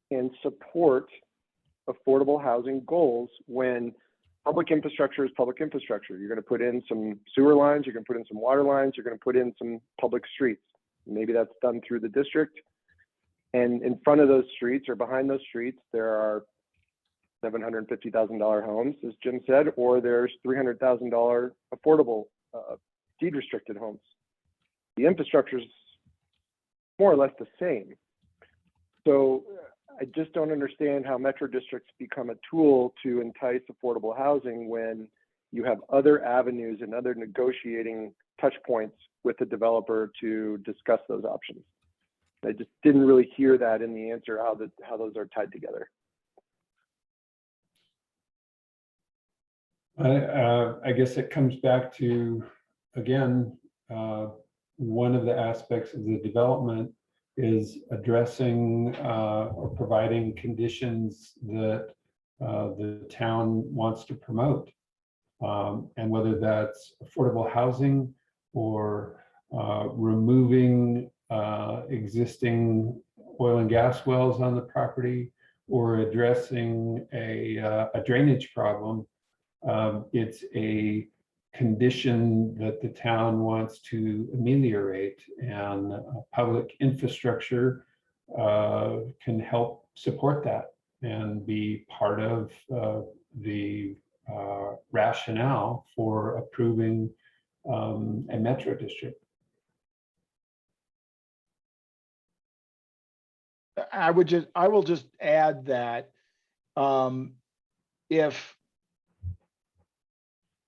can support affordable housing goals when public infrastructure is public infrastructure. You're going to put in some sewer lines, you're going to put in some water lines, you're going to put in some public streets. Maybe that's done through the district. And in front of those streets or behind those streets, there are $750,000 homes, as Jim said, or there's $300,000 affordable deed restricted homes. The infrastructure is more or less the same. So I just don't understand how metro districts become a tool to entice affordable housing when you have other avenues and other negotiating touch points with the developer to discuss those options. I just didn't really hear that in the answer, how those are tied together. I guess it comes back to, again, one of the aspects of the development is addressing or providing conditions that the town wants to promote. And whether that's affordable housing or removing existing oil and gas wells on the property, or addressing a drainage problem. It's a condition that the town wants to ameliorate, and public infrastructure can help support that and be part of the rationale for approving a metro district. I will just add that if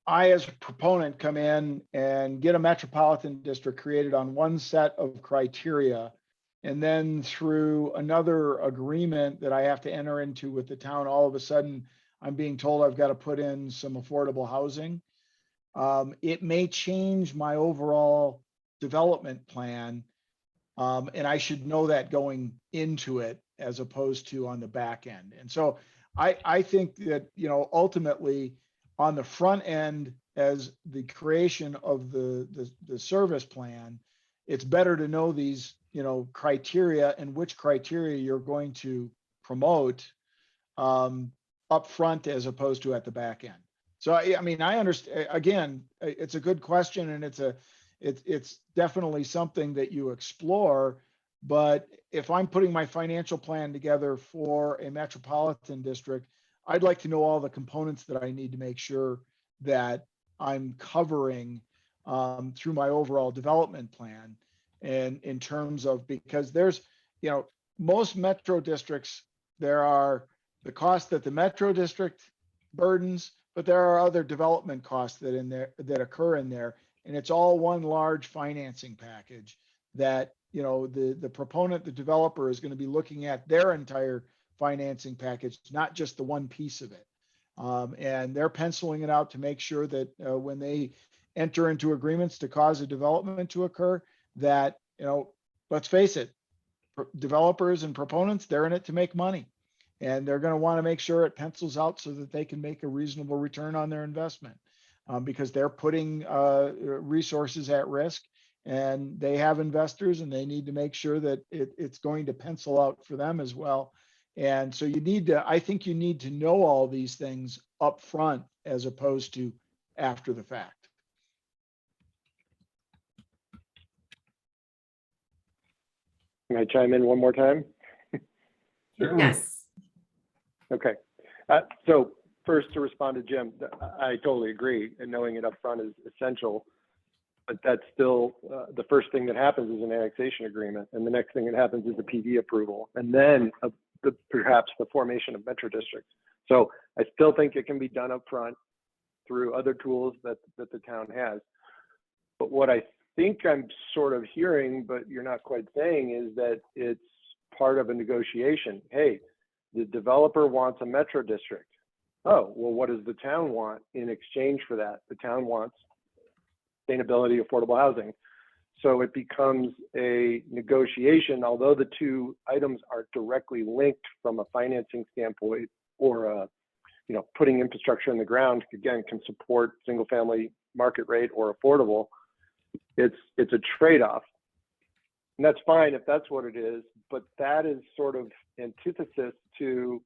I, as a proponent, come in and get a metropolitan district created on one set of criteria, and then through another agreement that I have to enter into with the town, all of a sudden I'm being told I've got to put in some affordable housing, it may change my overall development plan. And I should know that going into it as opposed to on the back end. And so I think that, you know, ultimately on the front end, as the creation of the service plan, it's better to know these, you know, criteria and which criteria you're going to promote up front as opposed to at the back end. So I mean, I understand, again, it's a good question, and it's definitely something that you explore. But if I'm putting my financial plan together for a metropolitan district, I'd like to know all the components that I need to make sure that I'm covering through my overall development plan. And in terms of, because there's, you know, most metro districts, there are the cost that the metro district burdens, but there are other development costs that occur in there. And it's all one large financing package that, you know, the proponent, the developer, is going to be looking at their entire financing package, not just the one piece of it. And they're penciling it out to make sure that when they enter into agreements to cause a development to occur, that, you know, let's face it, developers and proponents, they're in it to make money. And they're going to want to make sure it pencils out so that they can make a reasonable return on their investment. Because they're putting resources at risk, and they have investors, and they need to make sure that it's going to pencil out for them as well. And so you need to, I think you need to know all these things up front as opposed to after the fact. Can I chime in one more time? Certainly. Yes. Okay. So first, to respond to Jim, I totally agree, and knowing it up front is essential. But that's still the first thing that happens is an annexation agreement, and the next thing that happens is a PD approval, and then perhaps the formation of metro districts. So I still think it can be done up front through other tools that the town has. But what I think I'm sort of hearing, but you're not quite saying, is that it's part of a negotiation. Hey, the developer wants a metro district. Oh, well, what does the town want in exchange for that? The town wants sustainability, affordable housing. So it becomes a negotiation, although the two items are directly linked from a financing standpoint, or you know, putting infrastructure in the ground, again, can support single family market rate or affordable. It's a trade-off. And that's fine if that's what it is, but that is sort of antithesis to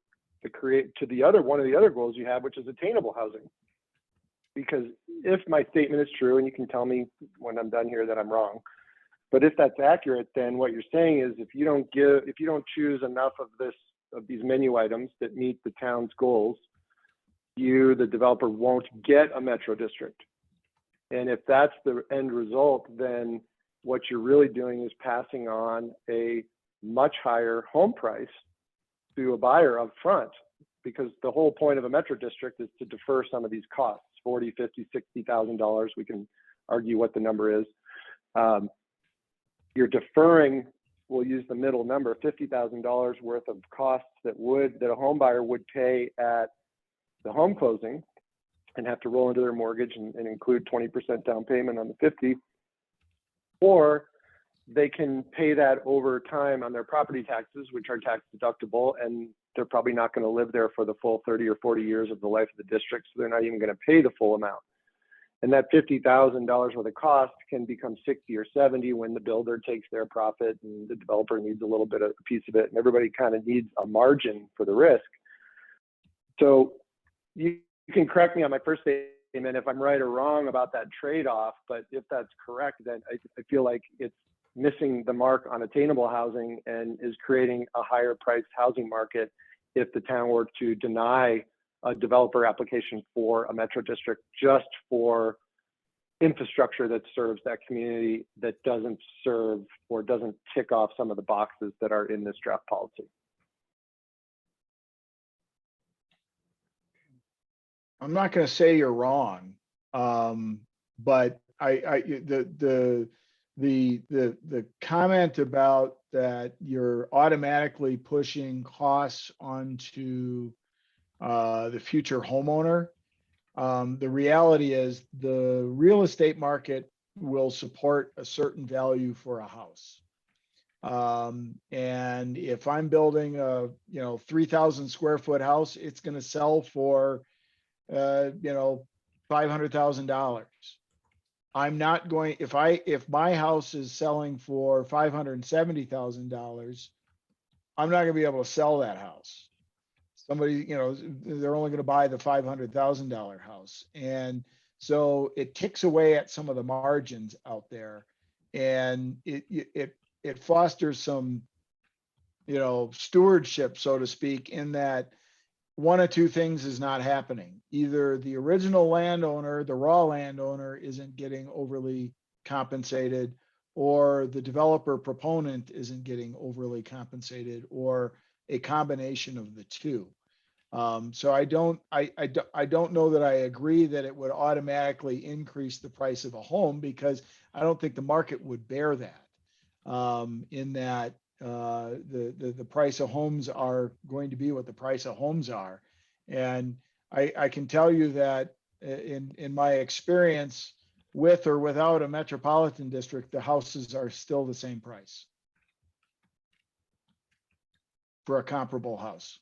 the other one of the other goals you have, which is attainable housing. Because if my statement is true, and you can tell me when I'm done here that I'm wrong, But if that's accurate, then what you're saying is if you don't choose enough of these menu items that meet the town's goals, you, the developer, won't get a metro district. And if that's the end result, then what you're really doing is passing on a much higher home price to a buyer up front, because the whole point of a metro district is to defer some of these costs, $40,000, $50,000, $60,000. We can argue what the number is. You're deferring, we'll use the middle number, $50,000 worth of costs that a home buyer would pay at the home closing and have to roll into their mortgage and include 20% down payment on the 50, or they can pay that over time on their property taxes, which are tax deductible, and they're probably not going to live there for the full 30 or 40 years of the life of the district, so they're not even going to pay the full amount. And that $50,000 worth of cost can become 60 or 70 when the builder takes their profit and the developer needs a little bit of a piece of it, and everybody kind of needs a margin for the risk. So you can correct me on my first statement if I'm right or wrong about that trade-off, but if that's correct, then I feel like it's missing the mark on attainable housing and is creating a higher priced housing market if the town were to deny a developer application for a metro district just for infrastructure that serves that community that doesn't serve or doesn't tick off some of the boxes that are in this draft policy. I'm not going to say you're wrong, but the comment about that you're automatically pushing costs onto the future homeowner. The reality is the real estate market will support a certain value for a house. And if I'm building a 3,000 square foot house, it's going to sell for $500,000. I'm not going, if my house is selling for $570,000, I'm not gonna be able to sell that house. Somebody, they're only gonna buy the $500,000 house. And so it ticks away at some of the margins out there, and it fosters some, stewardship, so to speak, in that one of two things is not happening. Either the original landowner, the raw landowner, isn't getting overly compensated, or the developer proponent isn't getting overly compensated, or a combination of the two. So I don't know that I agree that it would automatically increase the price of a home, because I don't think the market would bear that. In that the price of homes are going to be what the price of homes are. And I can tell you that in my experience, with or without a metropolitan district, the houses are still the same price for a comparable house.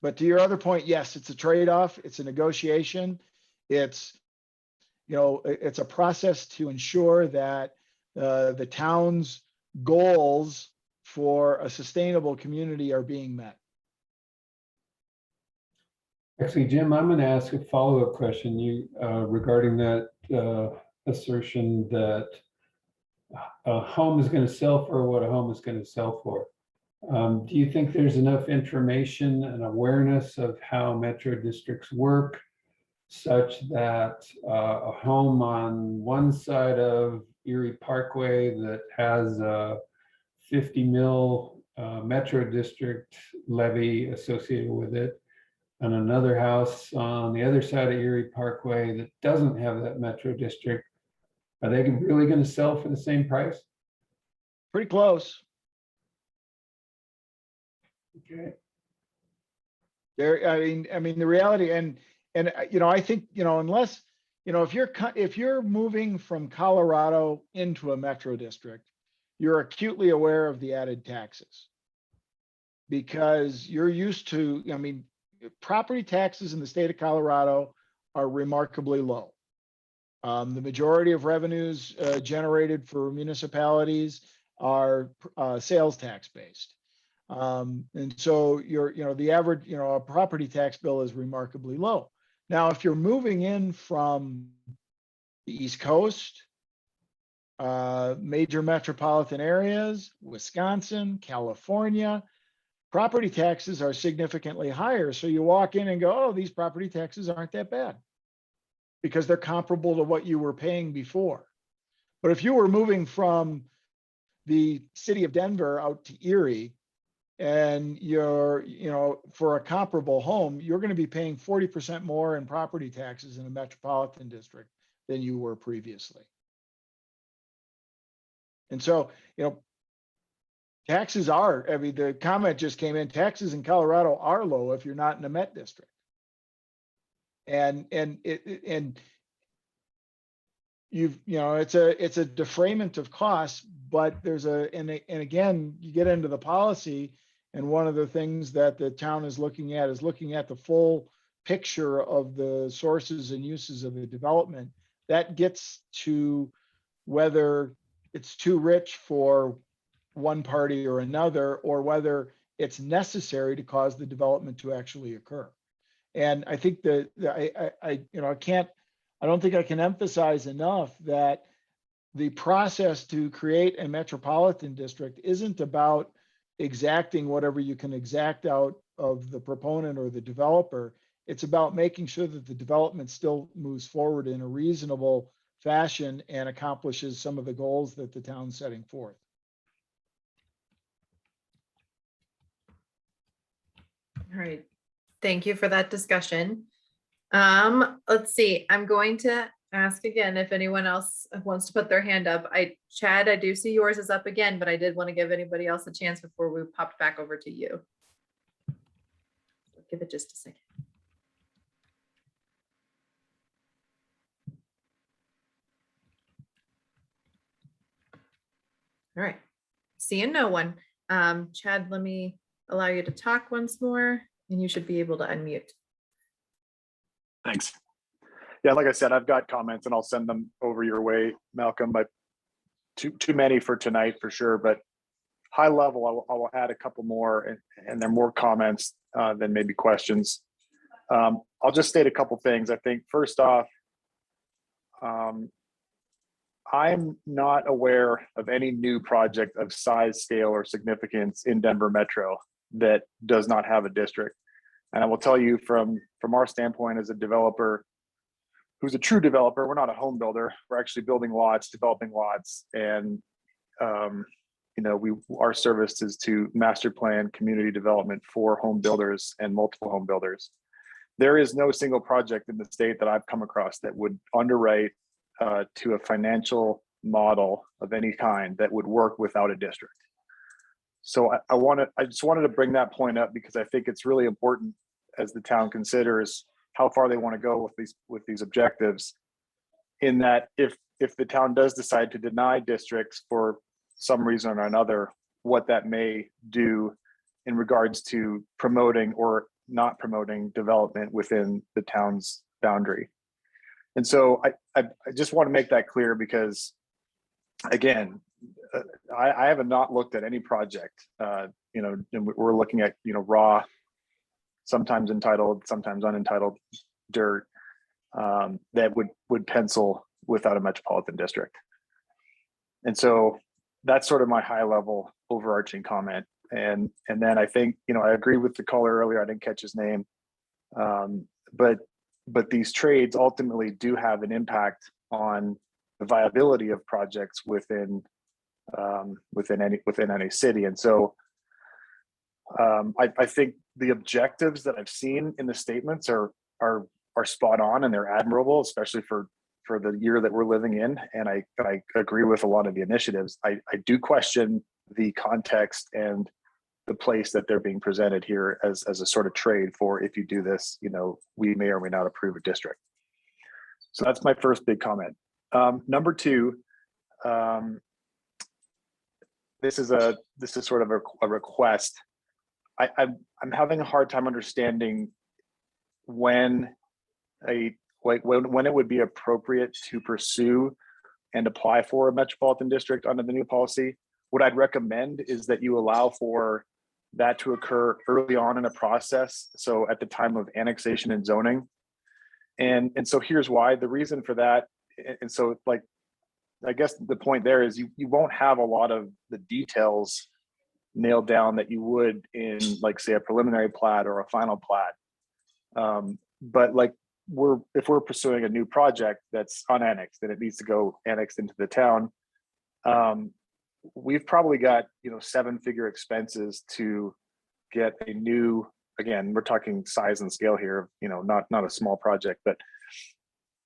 But to your other point, yes, it's a trade-off. It's a negotiation. It's a process to ensure that the town's goals for a sustainable community are being met. Actually, Jim, I'm going to ask a follow-up question regarding that assertion that a home is going to sell for what a home is going to sell for. Do you think there's enough information and awareness of how metro districts work such that a home on one side of Erie Parkway that has a 50 mil metro district levy associated with it, and another house on the other side of Erie Parkway that doesn't have that metro district, are they really going to sell for the same price? Pretty close. Okay. I mean, the reality, and I think, unless, if you're moving from Colorado into a metro district, you're acutely aware of the added taxes, because you're used to, property taxes in the state of Colorado are remarkably low. The majority of revenues generated for municipalities are sales tax based. And so the average, a property tax bill is remarkably low. Now, if you're moving in from, the East Coast, major metropolitan areas, Wisconsin, California, property taxes are significantly higher. So you walk in and go, oh, these property taxes aren't that bad because they're comparable to what you were paying before. But if you were moving from the city of Denver out to Erie, and you're, for a comparable home, you're going to be paying 40% more in property taxes in a metropolitan district than you were previously. And so, taxes are, the comment just came in, taxes in Colorado are low if you're not in a Met district. And you've, it's a defrayment of costs, but there's and again, you get into the policy, and one of the things that the town is looking at the full picture of the sources and uses of the development. That gets to whether it's too rich for one party or another, or whether it's necessary to cause the development to actually occur. And I think that I don't think I can emphasize enough that the process to create a metropolitan district isn't about exacting whatever you can exact out of the proponent or the developer. It's about making sure that the development still moves forward in a reasonable fashion and accomplishes some of the goals that the town's setting forth. All right. Thank you for that discussion. Let's see. I'm going to ask again if anyone else wants to put their hand up. Chad, I do see yours is up again, but I did want to give anybody else a chance before we popped back over to you. Give it just a second. All right. Seeing no one. Chad, let me allow you to talk once more, and you should be able to unmute. Thanks. Yeah, like I said, I've got comments and I'll send them over your way, Malcolm, but too many for tonight for sure. But high level, I will add a couple more, and they're more comments than maybe questions. I'll just state a couple things. I think first off, I'm not aware of any new project of size, scale, or significance in Denver Metro that does not have a district. And I will tell you from our standpoint as a developer, who's a true developer, we're not a home builder. We're actually building lots, developing lots, and our service is to master plan community development for home builders and multiple home builders. There is no single project in the state that I've come across that would underwrite to a financial model of any kind that would work without a district. So I just wanted to bring that point up because I think it's really important as the town considers how far they want to go with these objectives, in that if the town does decide to deny districts for some reason or another, what that may do in regards to promoting or not promoting development within the town's boundary. And so I just want to make that clear because, again, I have not looked at any project, and we're looking at, raw, sometimes entitled, sometimes unentitled dirt that would pencil without a metropolitan district. And so that's sort of my high level overarching comment. And then I think, I agree with the caller earlier, I didn't catch his name. But these trades ultimately do have an impact on the viability of projects within any city. And so I think the objectives that I've seen in the statements are spot on, and they're admirable, especially for the year that we're living in. And I agree with a lot of the initiatives. I do question the context and the place that they're being presented here as a sort of trade for, if you do this, we may or may not approve a district. So that's my first big comment. Number two, this is sort of a request. I'm having a hard time understanding when it would be appropriate to pursue and apply for a metropolitan district under the new policy. What I'd recommend is that you allow for that to occur early on in a process. So at the time of annexation and zoning. And so here's why. The reason for that and so like, I guess the point there is you won't have a lot of the details nailed down that you would in like say a preliminary plat or a final plat. But like if we're pursuing a new project that's unannexed and it needs to go annexed into the town, we've probably got 7-figure expenses to get a new, again, we're talking size and scale here, not a small project, but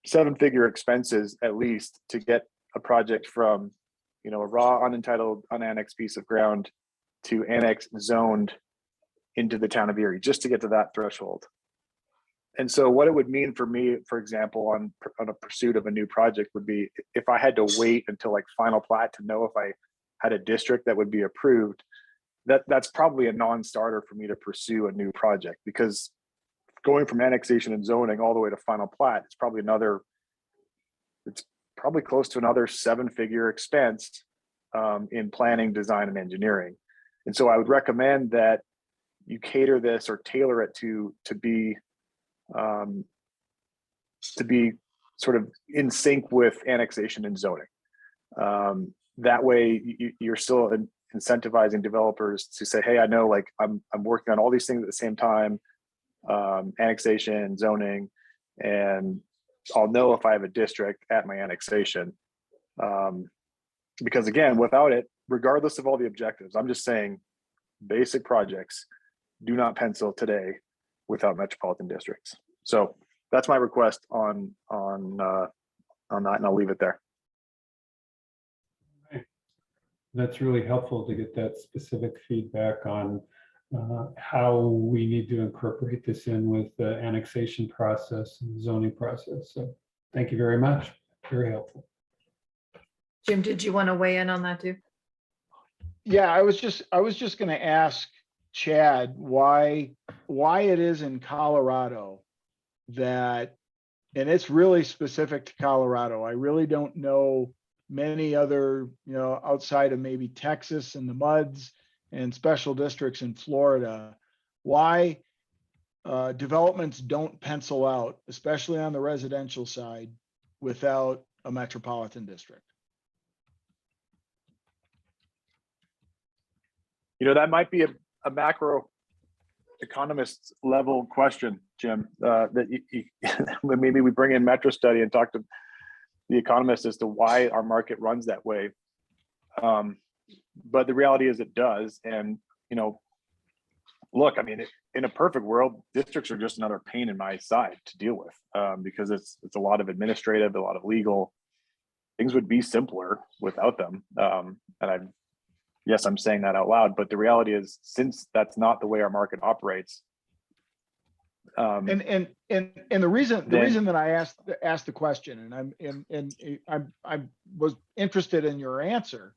7-figure expenses at least to get a project from a raw unentitled unannexed piece of ground to annexed zoned into the town of Erie, just to get to that threshold. And so what it would mean for me, for example, on a pursuit of a new project would be if I had to wait until like final plat to know if I had a district that would be approved, that's probably a non-starter for me to pursue a new project, because going from annexation and zoning all the way to final plat, it's probably close to another 7-figure expense in planning, design, and engineering. And so I would recommend that you cater this or tailor it to be sort of in sync with annexation and zoning. That way you're still incentivizing developers to say, hey, I know like I'm working on all these things at the same time, annexation, zoning, and I'll know if I have a district at my annexation. Because again, without it, regardless of all the objectives, I'm just saying basic projects do not pencil today without metropolitan districts. So that's my request on that, and I'll leave it there. That's really helpful to get that specific feedback on how we need to incorporate this in with the annexation process and zoning process. So thank you very much. Very helpful. Jim, did you want to weigh in on that too? Yeah, I was just going to ask Chad why it is in Colorado that, and it's really specific to Colorado. I really don't know many other, outside of maybe Texas and the MUDs and special districts in Florida, why developments don't pencil out, especially on the residential side, without a metropolitan district. That might be a macro economist level question, Jim, that maybe we bring in Metro Study and talk to the economist as to why our market runs that way. But the reality is it does. And, look, I mean, in a perfect world, districts are just another pain in my side to deal with, because it's a lot of administrative, a lot of legal. Things would be simpler without them. And yes, I'm saying that out loud, but the reality is, since that's not the way our market operates. And the reason that I asked the question, and I was interested in your answer,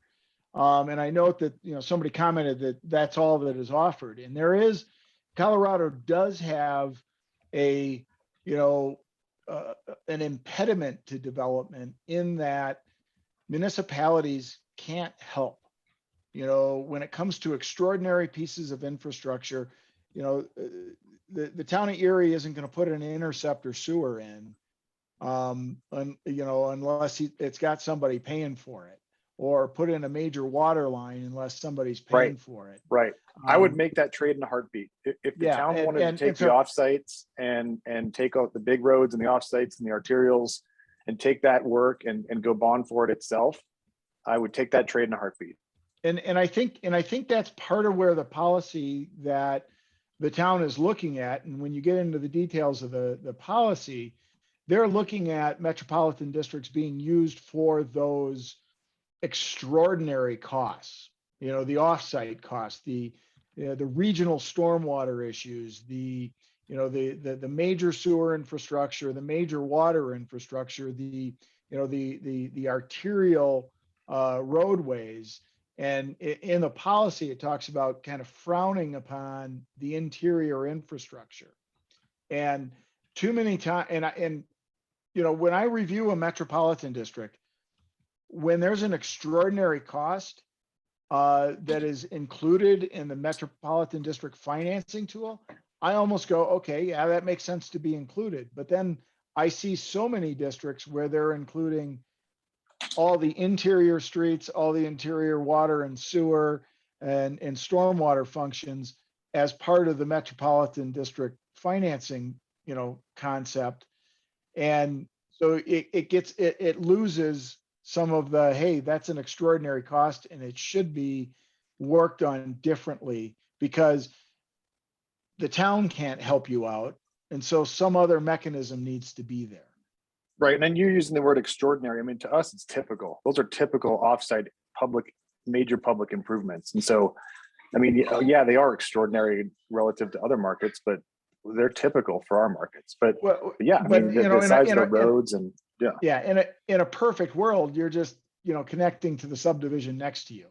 and I note that somebody commented that that's all that is offered, and Colorado does have an impediment to development in that municipalities can't help. When it comes to extraordinary pieces of infrastructure, the town of Erie isn't going to put an interceptor sewer in, unless it's got somebody paying for it, or put in a major water line unless somebody's paying for it. Right. I would make that trade in a heartbeat. If the town wanted to take the offsites and take out the big roads and the offsites and the arterials and take that work and go bond for it itself, I would take that trade in a heartbeat. And I think that's part of where the policy that the town is looking at, and when you get into the details of the policy, they're looking at metropolitan districts being used for those extraordinary costs, the offsite costs, the regional stormwater issues, the major sewer infrastructure, the major water infrastructure, the arterial roadways. And in the policy, it talks about kind of frowning upon the interior infrastructure. And too many times, when I review a metropolitan district, when there's an extraordinary cost that is included in the metropolitan district financing tool, I almost go, okay, yeah, that makes sense to be included. But then I see so many districts where they're including all the interior streets, all the interior water and sewer and stormwater functions as part of the metropolitan district financing, concept. And so it loses some of the, hey, that's an extraordinary cost and it should be worked on differently because the town can't help you out. And so some other mechanism needs to be there. Right. And then you're using the word extraordinary. I mean, to us, it's typical. Those are typical offsite major public improvements. And so, I mean, yeah, they are extraordinary relative to other markets, but they're typical for our markets. But yeah, I mean, the size of the roads and yeah. Yeah. In a perfect world, you're just, connecting to the subdivision next to you.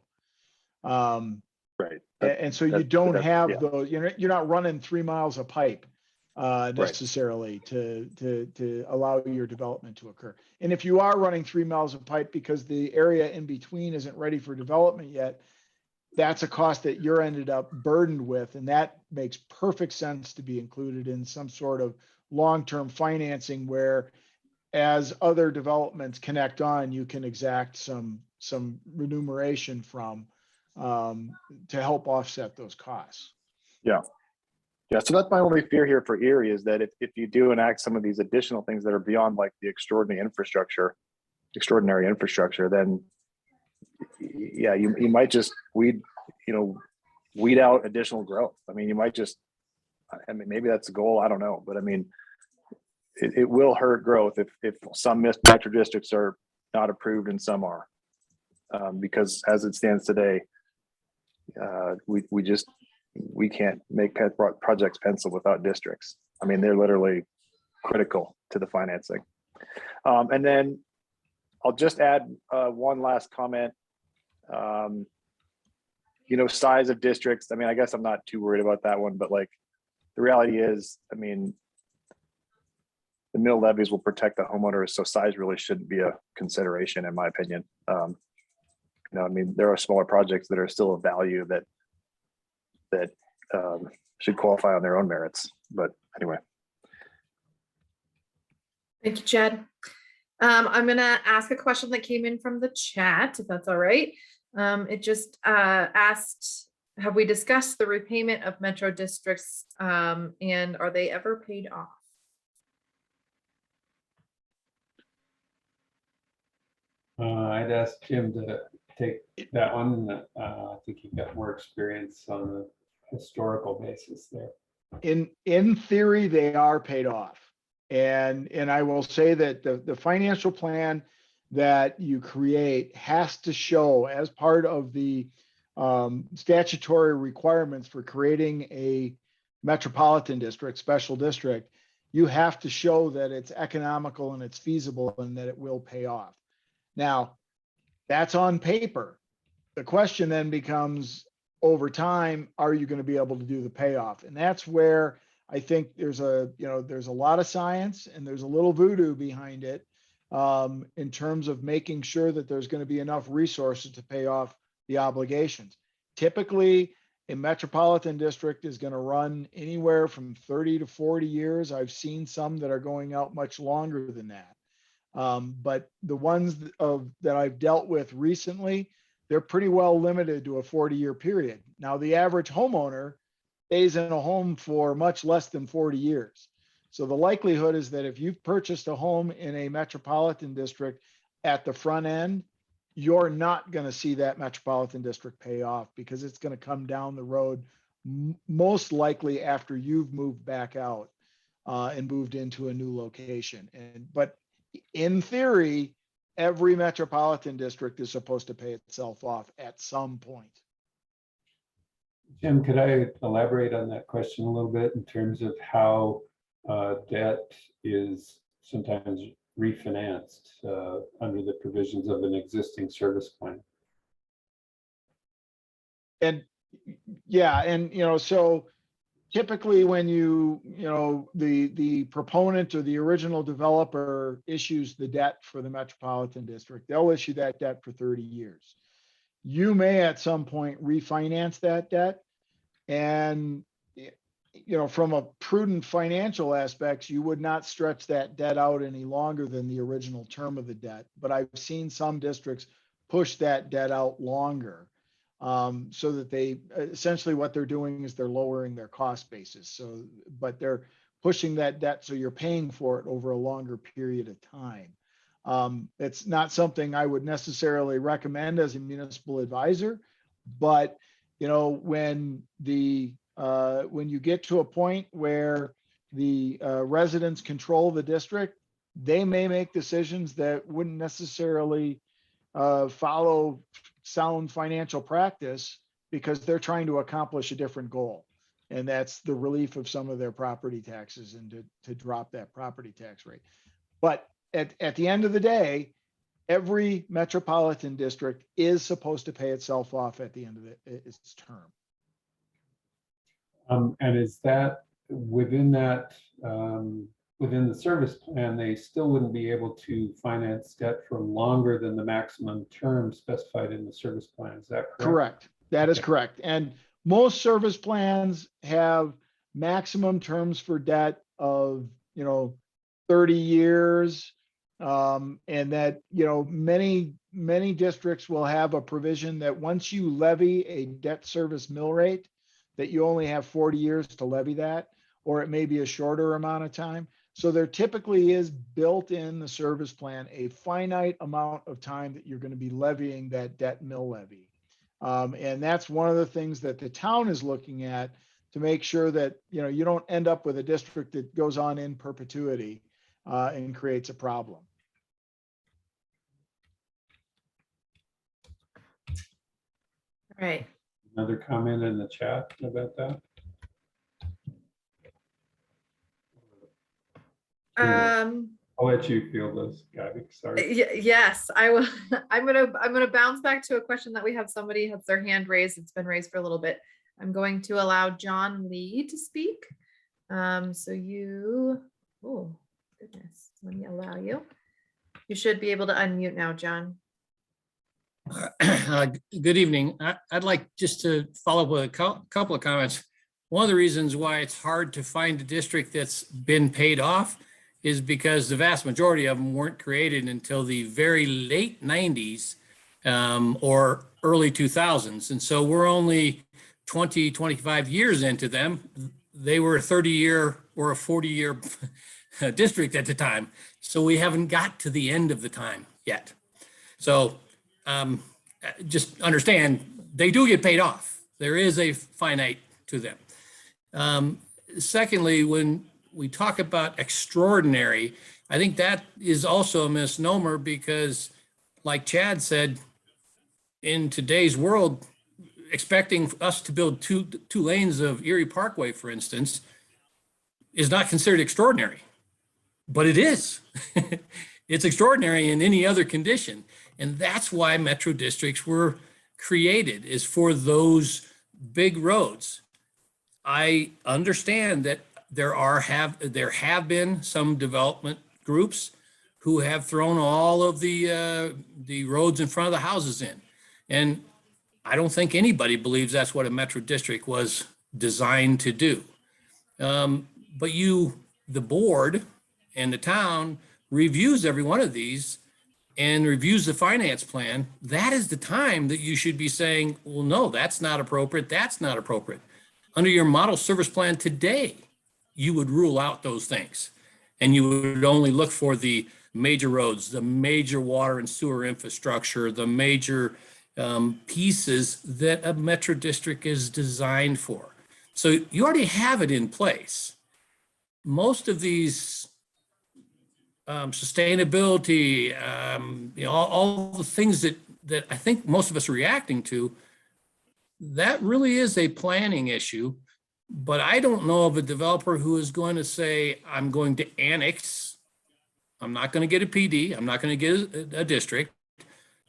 Right. And so you don't have those, you're not running 3 miles of pipe necessarily to allow your development to occur. And if you are running 3 miles of pipe because the area in between isn't ready for development yet, that's a cost that you're ended up burdened with. And that makes perfect sense to be included in some sort of long-term financing where as other developments connect on, you can exact some remuneration from to help offset those costs. Yeah. Yeah. So that's my only fear here for Erie is that if you do enact some of these additional things that are beyond like the extraordinary infrastructure, then yeah, you might just weed out additional growth. I mean, you might just, I mean, maybe that's the goal. I don't know. But I mean, it will hurt growth if some metro districts are not approved and some are. Because as it stands today, we can't make projects pencil without districts. I mean, they're literally critical to the financing. And then I'll just add one last comment. Size of districts. I mean, I guess I'm not too worried about that one, but like the reality is, I mean, the mill levies will protect the homeowners, so size really shouldn't be a consideration, in my opinion. I mean, there are smaller projects that are still of value that should qualify on their own merits. But anyway. Thank you, Chad. I'm going to ask a question that came in from the chat, if that's all right. It just asked, have we discussed the repayment of metro districts and are they ever paid off? I'd ask Jim to take that one. I think you've got more experience on the historical basis there. In theory, they are paid off. And I will say that the financial plan that you create has to show as part of the statutory requirements for creating a metropolitan district, special district, you have to show that it's economical and it's feasible and that it will pay off. Now, that's on paper. The question then becomes, over time, are you going to be able to do the payoff? And that's where I think there's a lot of science and there's a little voodoo behind it in terms of making sure that there's going to be enough resources to pay off the obligations. Typically, a metropolitan district is going to run anywhere from 30 to 40 years. I've seen some that are going out much longer than that. But the ones that I've dealt with recently, they're pretty well limited to a 40-year period. Now, the average homeowner stays in a home for much less than 40 years. So the likelihood is that if you've purchased a home in a metropolitan district at the front end, you're not going to see that metropolitan district pay off because it's going to come down the road, most likely after you've moved back out and moved into a new location. But in theory, every metropolitan district is supposed to pay itself off at some point. Jim, could I elaborate on that question a little bit in terms of how debt is sometimes refinanced under the provisions of an existing service plan? And yeah, and so typically when the proponent or the original developer issues the debt for the metropolitan district, they'll issue that debt for 30 years. You may at some point refinance that debt. And from a prudent financial aspects, you would not stretch that debt out any longer than the original term of the debt. But I've seen some districts push that debt out longer, so that they essentially what they're doing is they're lowering their cost basis. So, but they're pushing that debt so you're paying for it over a longer period of time. It's not something I would necessarily recommend as a municipal advisor, but when you get to a point where the residents control the district, they may make decisions that wouldn't necessarily follow sound financial practice because they're trying to accomplish a different goal. And that's the relief of some of their property taxes and to drop that property tax rate. But at the end of the day, every metropolitan district is supposed to pay itself off at the end of its term. And is that within the service plan, they still wouldn't be able to finance debt for longer than the maximum term specified in the service plan? Is that correct? Correct. That is correct. And most service plans have maximum terms for debt of 30 years. And that, many districts will have a provision that once you levy a debt service mill rate, that you only have 40 years to levy that, or it may be a shorter amount of time. So there typically is built in the service plan a finite amount of time that you're going to be levying that debt mill levy. And that's one of the things that the town is looking at to make sure that, you don't end up with a district that goes on in perpetuity and creates a problem. All right. Another comment in the chat about that? I'll let you field this, Gabby. Sorry. Yes, I will. I'm gonna bounce back to a question that we have. Somebody has their hand raised. It's been raised for a little bit. I'm going to allow John Lee to speak. So you, oh goodness, let me allow you. You should be able to unmute now, John. Good evening. I'd like just to follow up with a couple of comments. One of the reasons why it's hard to find a district that's been paid off is because the vast majority of them weren't created until the very late 90s or early 2000s. And so we're only 20, 25 years into them. They were a 30-year or a 40-year district at the time. So we haven't got to the end of the time yet. So just understand, they do get paid off. There is a finite to them. Secondly, when we talk about extraordinary, I think that is also a misnomer because, like Chad said, in today's world, expecting us to build two lanes of Erie Parkway, for instance, is not considered extraordinary, but it is. It's extraordinary in any other condition. And that's why metro districts were created, is for those big roads. I understand that there have been some development groups who have thrown all of the roads in front of the houses in. And I don't think anybody believes that's what a metro district was designed to do. But the board and the town reviews every one of these and reviews the finance plan. That is the time that you should be saying, well, no, that's not appropriate. That's not appropriate. Under your model service plan today, you would rule out those things. And you would only look for the major roads, the major water and sewer infrastructure, the major pieces that a metro district is designed for. So you already have it in place. Most of these sustainability, all the things that I think most of us are reacting to, that really is a planning issue. But I don't know of a developer who is going to say, I'm going to annex, I'm not going to get a PD, I'm not going to get a district.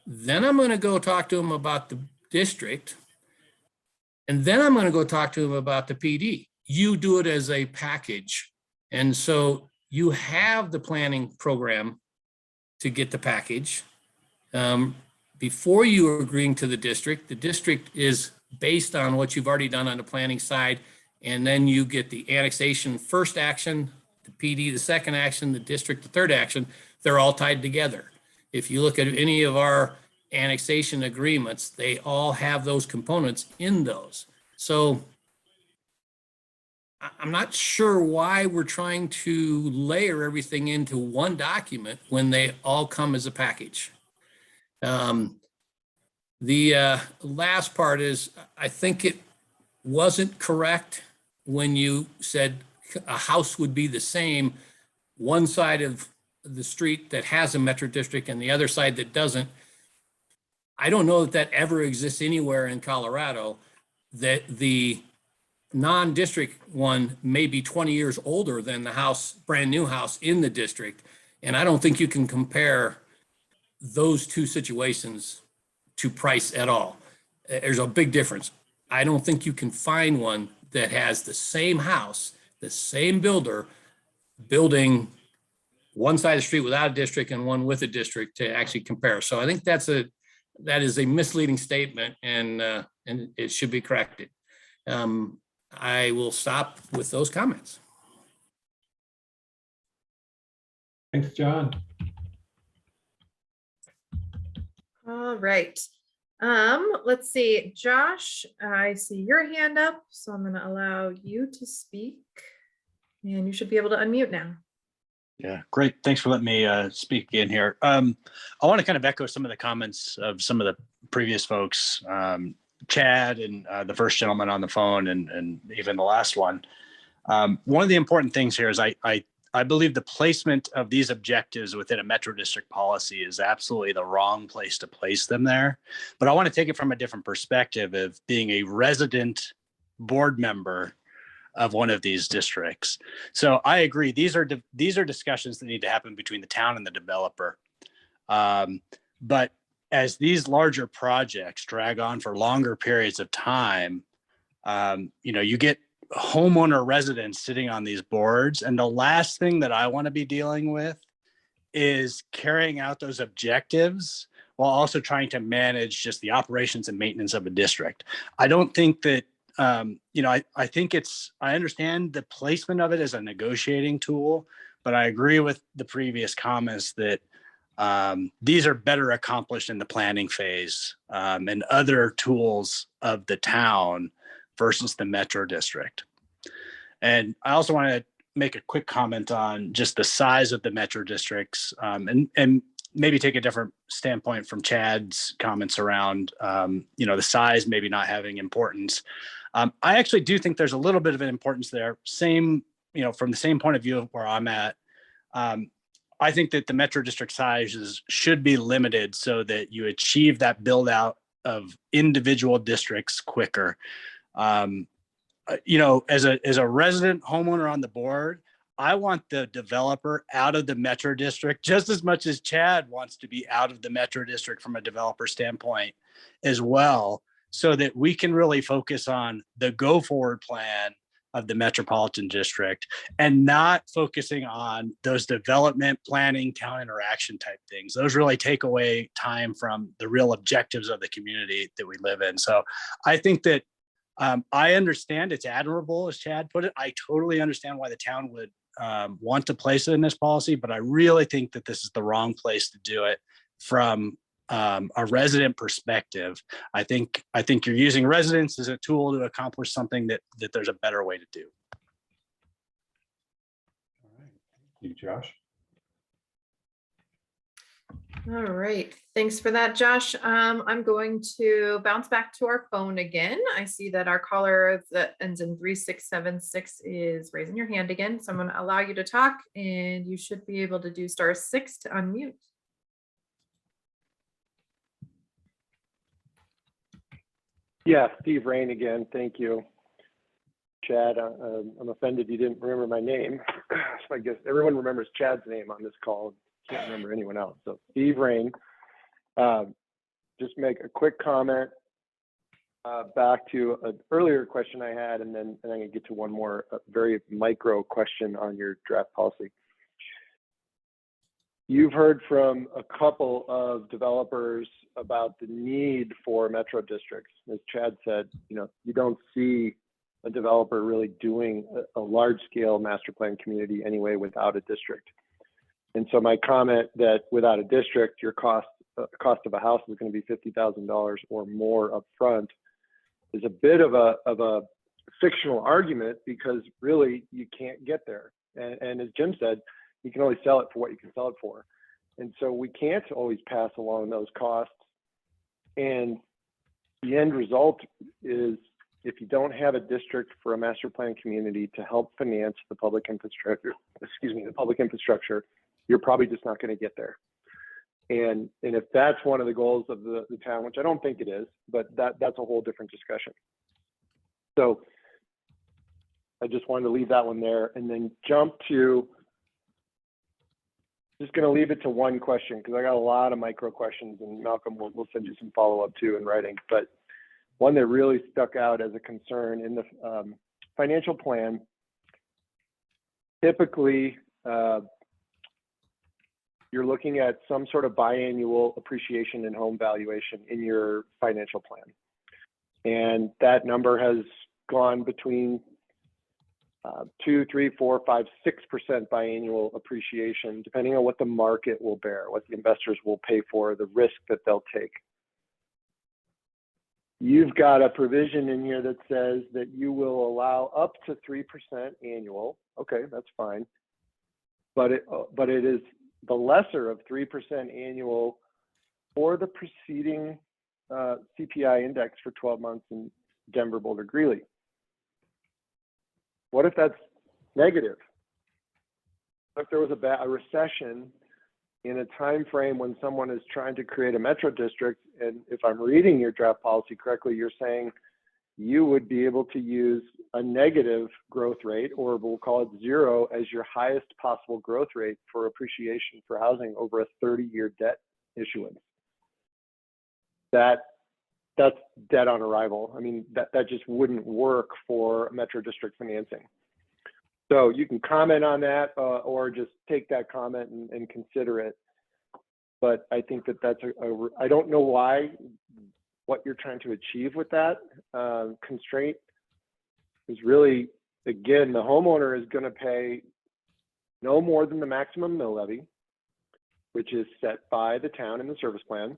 Then I'm going to go talk to him about the district. And then I'm going to go talk to him about the PD. You do it as a package. And so you have the planning program to get the package. Before you are agreeing to the district is based on what you've already done on the planning side And then you get the annexation first action, the PD the second action, the district the third action. They're all tied together. If you look at any of our annexation agreements, they all have those components in those. So I'm not sure why we're trying to layer everything into one document when they all come as a package. The last part is, I think it wasn't correct when you said a house would be the same, one side of the street that has a metro district and the other side that doesn't. I don't know that that ever exists anywhere in Colorado, that the non-district one may be 20 years older than the house, brand new house in the district. And I don't think you can compare those two situations to price at all. There's a big difference. I don't think you can find one that has the same house, the same builder building one side of the street without a district and one with a district to actually compare. So I think that is a misleading statement, and it should be corrected. I will stop with those comments. Thanks, John. All right. Let's see, Josh, I see your hand up, so I'm gonna allow you to speak. And you should be able to unmute now. Yeah, great. Thanks for letting me speak again here. I want to kind of echo some of the comments of some of the previous folks, Chad and the first gentleman on the phone, and even the last one. One of the important things here is I believe the placement of these objectives within a Metro District policy is absolutely the wrong place to place them there. But I want to take it from a different perspective of being a resident board member of one of these districts. So I agree. These are discussions that need to happen between the town and the developer. But as these larger projects drag on for longer periods of time, you get homeowner residents sitting on these boards. And the last thing that I want to be dealing with is carrying out those objectives while also trying to manage just the operations and maintenance of a district. I don't think that, I think I understand the placement of it as a negotiating tool, but I agree with the previous comments that these are better accomplished in the planning phase and other tools of the town versus the Metro District. And I also want to make a quick comment on just the size of the Metro Districts and maybe take a different standpoint from Chad's comments around, the size maybe not having importance. I actually do think there's a little bit of an importance there. From the same point of view of where I'm at. I think that the Metro District sizes should be limited so that you achieve that build out of individual districts quicker. As a resident homeowner on the board, I want the developer out of the Metro District just as much as Chad wants to be out of the Metro District from a developer standpoint as well, so that we can really focus on the go forward plan of the Metropolitan District and not focusing on those development planning, town interaction type things. Those really take away time from the real objectives of the community that we live in. So I think that I understand it's admirable, as Chad put it. I totally understand why the town would want to place it in this policy, but I really think that this is the wrong place to do it from a resident perspective. I think you're using residents as a tool to accomplish something that there's a better way to do. All right. Thank you, Josh. All right, thanks for that, Josh. I'm going to bounce back to our phone again. I see that our caller that ends in 3676 is raising your hand again. So I'm going to allow you to talk, and you should be able to do *6 to unmute. Yeah, Steve Rain again. Thank you. Chad, I'm offended you didn't remember my name. So I guess everyone remembers Chad's name on this call. Can't remember anyone else. So Steve Rain, just make a quick comment back to an earlier question I had, and then I'm gonna get to one more very micro question on your draft policy. You've heard from a couple of developers about the need for metro districts. As Chad said, you don't see a developer really doing a large scale master plan community anyway without a district. And so my comment that without a district, your cost of a house is going to be $50,000 or more upfront is a bit of a fictional argument, because really you can't get there. And as Jim said, you can only sell it for what you can sell it for. And so we can't always pass along those costs. And the end result is, if you don't have a district for a master plan community to help finance the public infrastructure, you're probably just not going to get there. And if that's one of the goals of the town, which I don't think it is, but that's a whole different discussion. So I just wanted to leave that one there, and then jump to, just going to leave it to one question, because I got a lot of micro questions, and Malcolm will send you some follow-up too in writing. But one that really stuck out as a concern in the financial plan, typically you're looking at some sort of biannual appreciation in home valuation in your financial plan. And that number has gone between 2, 3, 4, 5, 6% biannual appreciation, depending on what the market will bear, what the investors will pay for, the risk that they'll take. You've got a provision in here that says that you will allow up to 3% annual. Okay, that's fine. But it is the lesser of 3% annual for the preceding CPI index for 12 months in Denver, Boulder, Greeley. What if that's negative? If there was a recession in a time frame when someone is trying to create a metro district, and if I'm reading your draft policy correctly, you're saying you would be able to use a negative growth rate, or we'll call it 0, as your highest possible growth rate for appreciation for housing over a 30-year debt issuance. That's dead on arrival. I mean, that just wouldn't work for metro district financing. So you can comment on that, or just take that comment and consider it. But I think that's I don't know what you're trying to achieve with that constraint. Is really, again, the homeowner is going to pay no more than the maximum mill levy, which is set by the town in the service plan.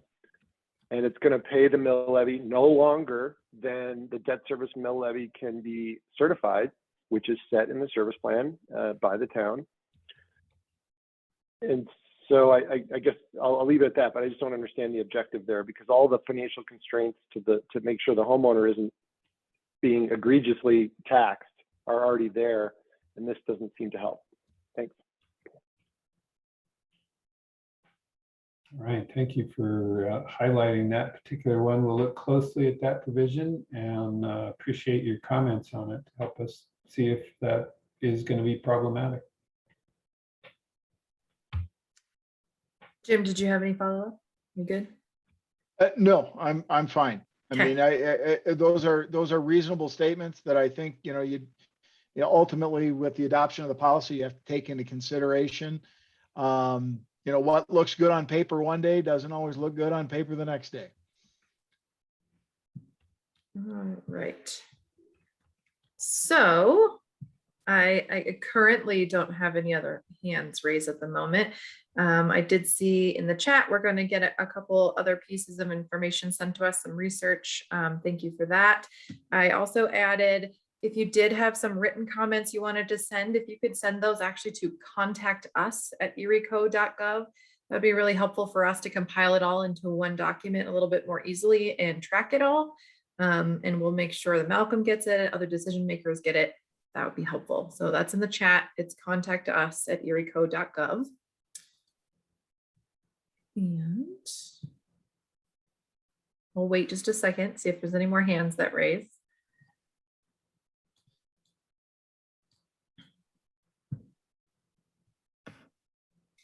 And it's going to pay the mill levy no longer than the debt service mill levy can be certified, which is set in the service plan by the town. And so I guess I'll leave it at that, but I just don't understand the objective there, because all the financial constraints to make sure the homeowner isn't being egregiously taxed are already there, and this doesn't seem to help. Thanks. All right, thank you for highlighting that particular one. We'll look closely at that provision and appreciate your comments on it to help us see if that is going to be problematic. Jim, did you have any follow-up? You good? No, I'm fine. I Okay. mean, I those are reasonable statements that I think, you know, ultimately with the adoption of the policy, you have to take into consideration. You know, what looks good on paper one day doesn't always look good on paper the next day. All right. So I currently don't have any other hands raised at the moment. I did see in the chat, we're going to get a couple other pieces of information sent to us, some research. Thank you for that. I also added, if you did have some written comments you wanted to send, if you could send those actually to contact us at erieco.gov, that'd be really helpful for us to compile it all into one document a little bit more easily and track it all. And we'll make sure that Malcolm gets it, other decision makers get it. That would be helpful. So that's in the chat. It's contact us at erieco.gov. And we'll wait just a second, see if there's any more hands that raise.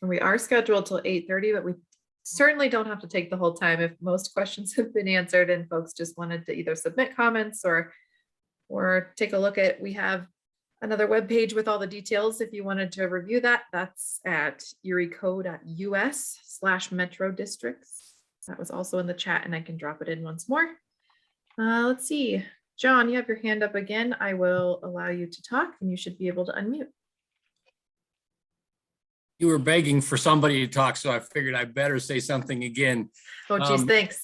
And we are scheduled till 8:30, but we certainly don't have to take the whole time if most questions have been answered and folks just wanted to either submit comments or take a look at, we have another webpage with all the details. If you wanted to review that, that's at erieco.us/metro districts. That was also in the chat and I can drop it in once more. Let's see. John, you have your hand up again. I will allow you to talk and you should be able to unmute. You were begging for somebody to talk, so I figured I better say something again. Oh, geez, thanks.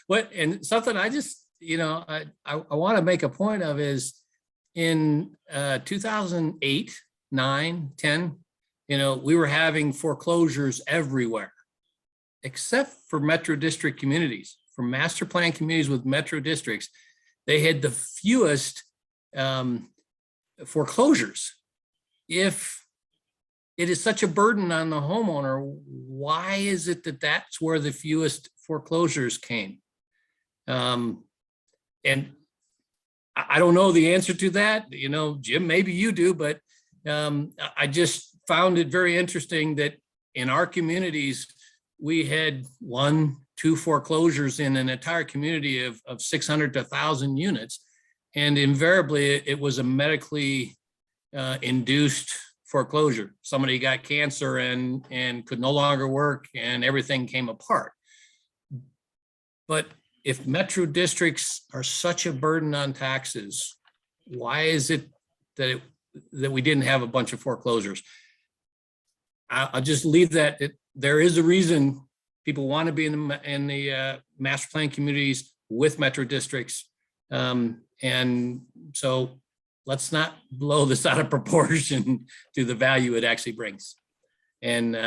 What, and something I just, I want to make a point of is in 2008, 9, 10, we were having foreclosures everywhere, except for metro district communities, for master plan communities with metro districts. They had the fewest foreclosures. If it is such a burden on the homeowner, why is it that that's where the fewest foreclosures came? And I don't know the answer to that. Jim, maybe you do, but I just found it very interesting that in our communities, we had 1, 2 foreclosures in an entire community of 600 to 1,000 units. And invariably, it was a medically induced foreclosure. Somebody got cancer and could no longer work and everything came apart. But if metro districts are such a burden on taxes, why is it that we didn't have a bunch of foreclosures? I'll just leave that. There is a reason people want to be in the master plan communities with metro districts. And so let's not blow this out of proportion to the value it actually brings. And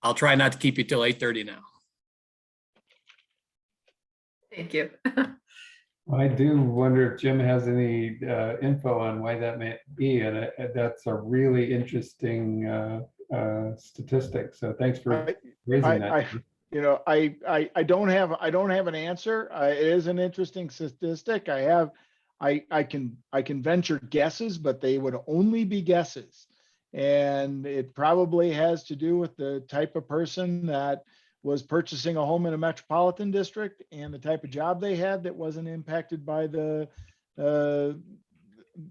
I'll try not to keep you till 8:30 now. Thank you. I do wonder if Jim has any info on why that may be, and that's a really interesting statistic. So thanks for raising that. I don't have an answer. It is an interesting statistic. I can venture guesses, but they would only be guesses. And it probably has to do with the type of person that was purchasing a home in a metropolitan district and the type of job they had that wasn't impacted by the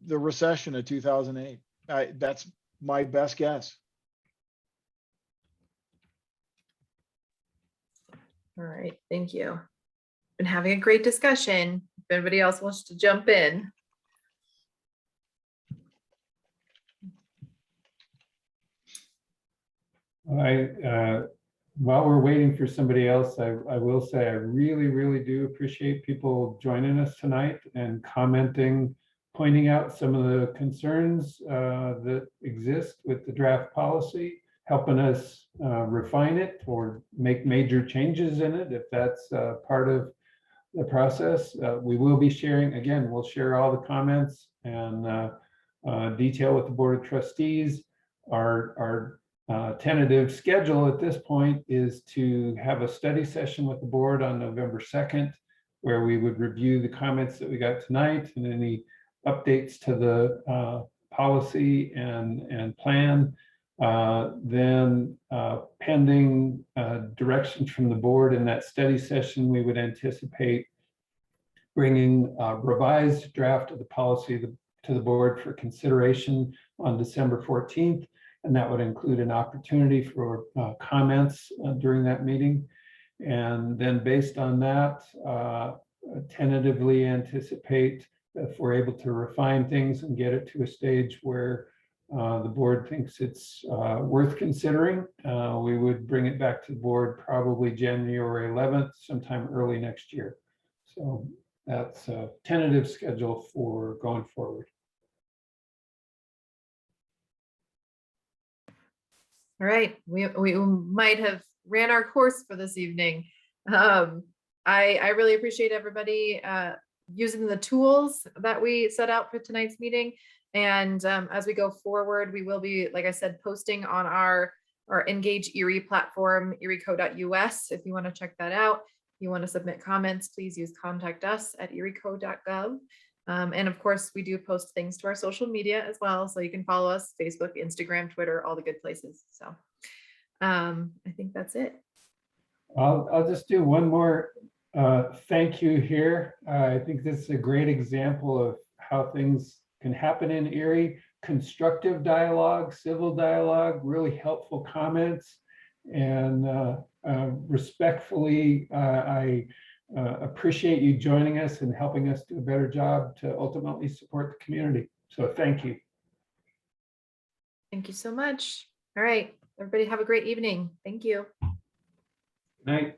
recession of 2008. That's my best guess. All right, thank you. Been having a great discussion. If anybody else wants to jump in. While we're waiting for somebody else, I will say I really, really do appreciate people joining us tonight and commenting, pointing out some of the concerns that exist with the draft policy, helping us refine it or make major changes in it if that's part of the process. We will be sharing, again, we'll share all the comments and detail with the Board of Trustees. Our tentative schedule at this point is to have a study session with the board on November 2nd, where we would review the comments that we got tonight and any updates to the policy and plan. Then pending directions from the board in that study session, we would anticipate bringing a revised draft of the policy to the board for consideration on December 14th. And that would include an opportunity for comments during that meeting. And then based on that, tentatively anticipate if we're able to refine things and get it to a stage where the board thinks it's worth considering, we would bring it back to the board probably January 11th, sometime early next year. So that's a tentative schedule for going forward. All right, we might have ran our course for this evening. I really appreciate everybody using the tools that we set out for tonight's meeting. And as we go forward, we will be, like I said, posting on our Engage Erie platform, erieco.us. If you want to check that out, if you want to submit comments, please use contact us at erieco.gov. And of course, we do post things to our social media as well. So you can follow us, Facebook, Instagram, Twitter, all the good places. So I think that's it. I'll just do one more thank you here. I think this is a great example of how things can happen in Erie. Constructive dialogue, civil dialogue, really helpful comments. And respectfully, I appreciate you joining us and helping us do a better job to ultimately support the community. So thank you. Thank you so much. All right, everybody have a great evening. Thank you. Night.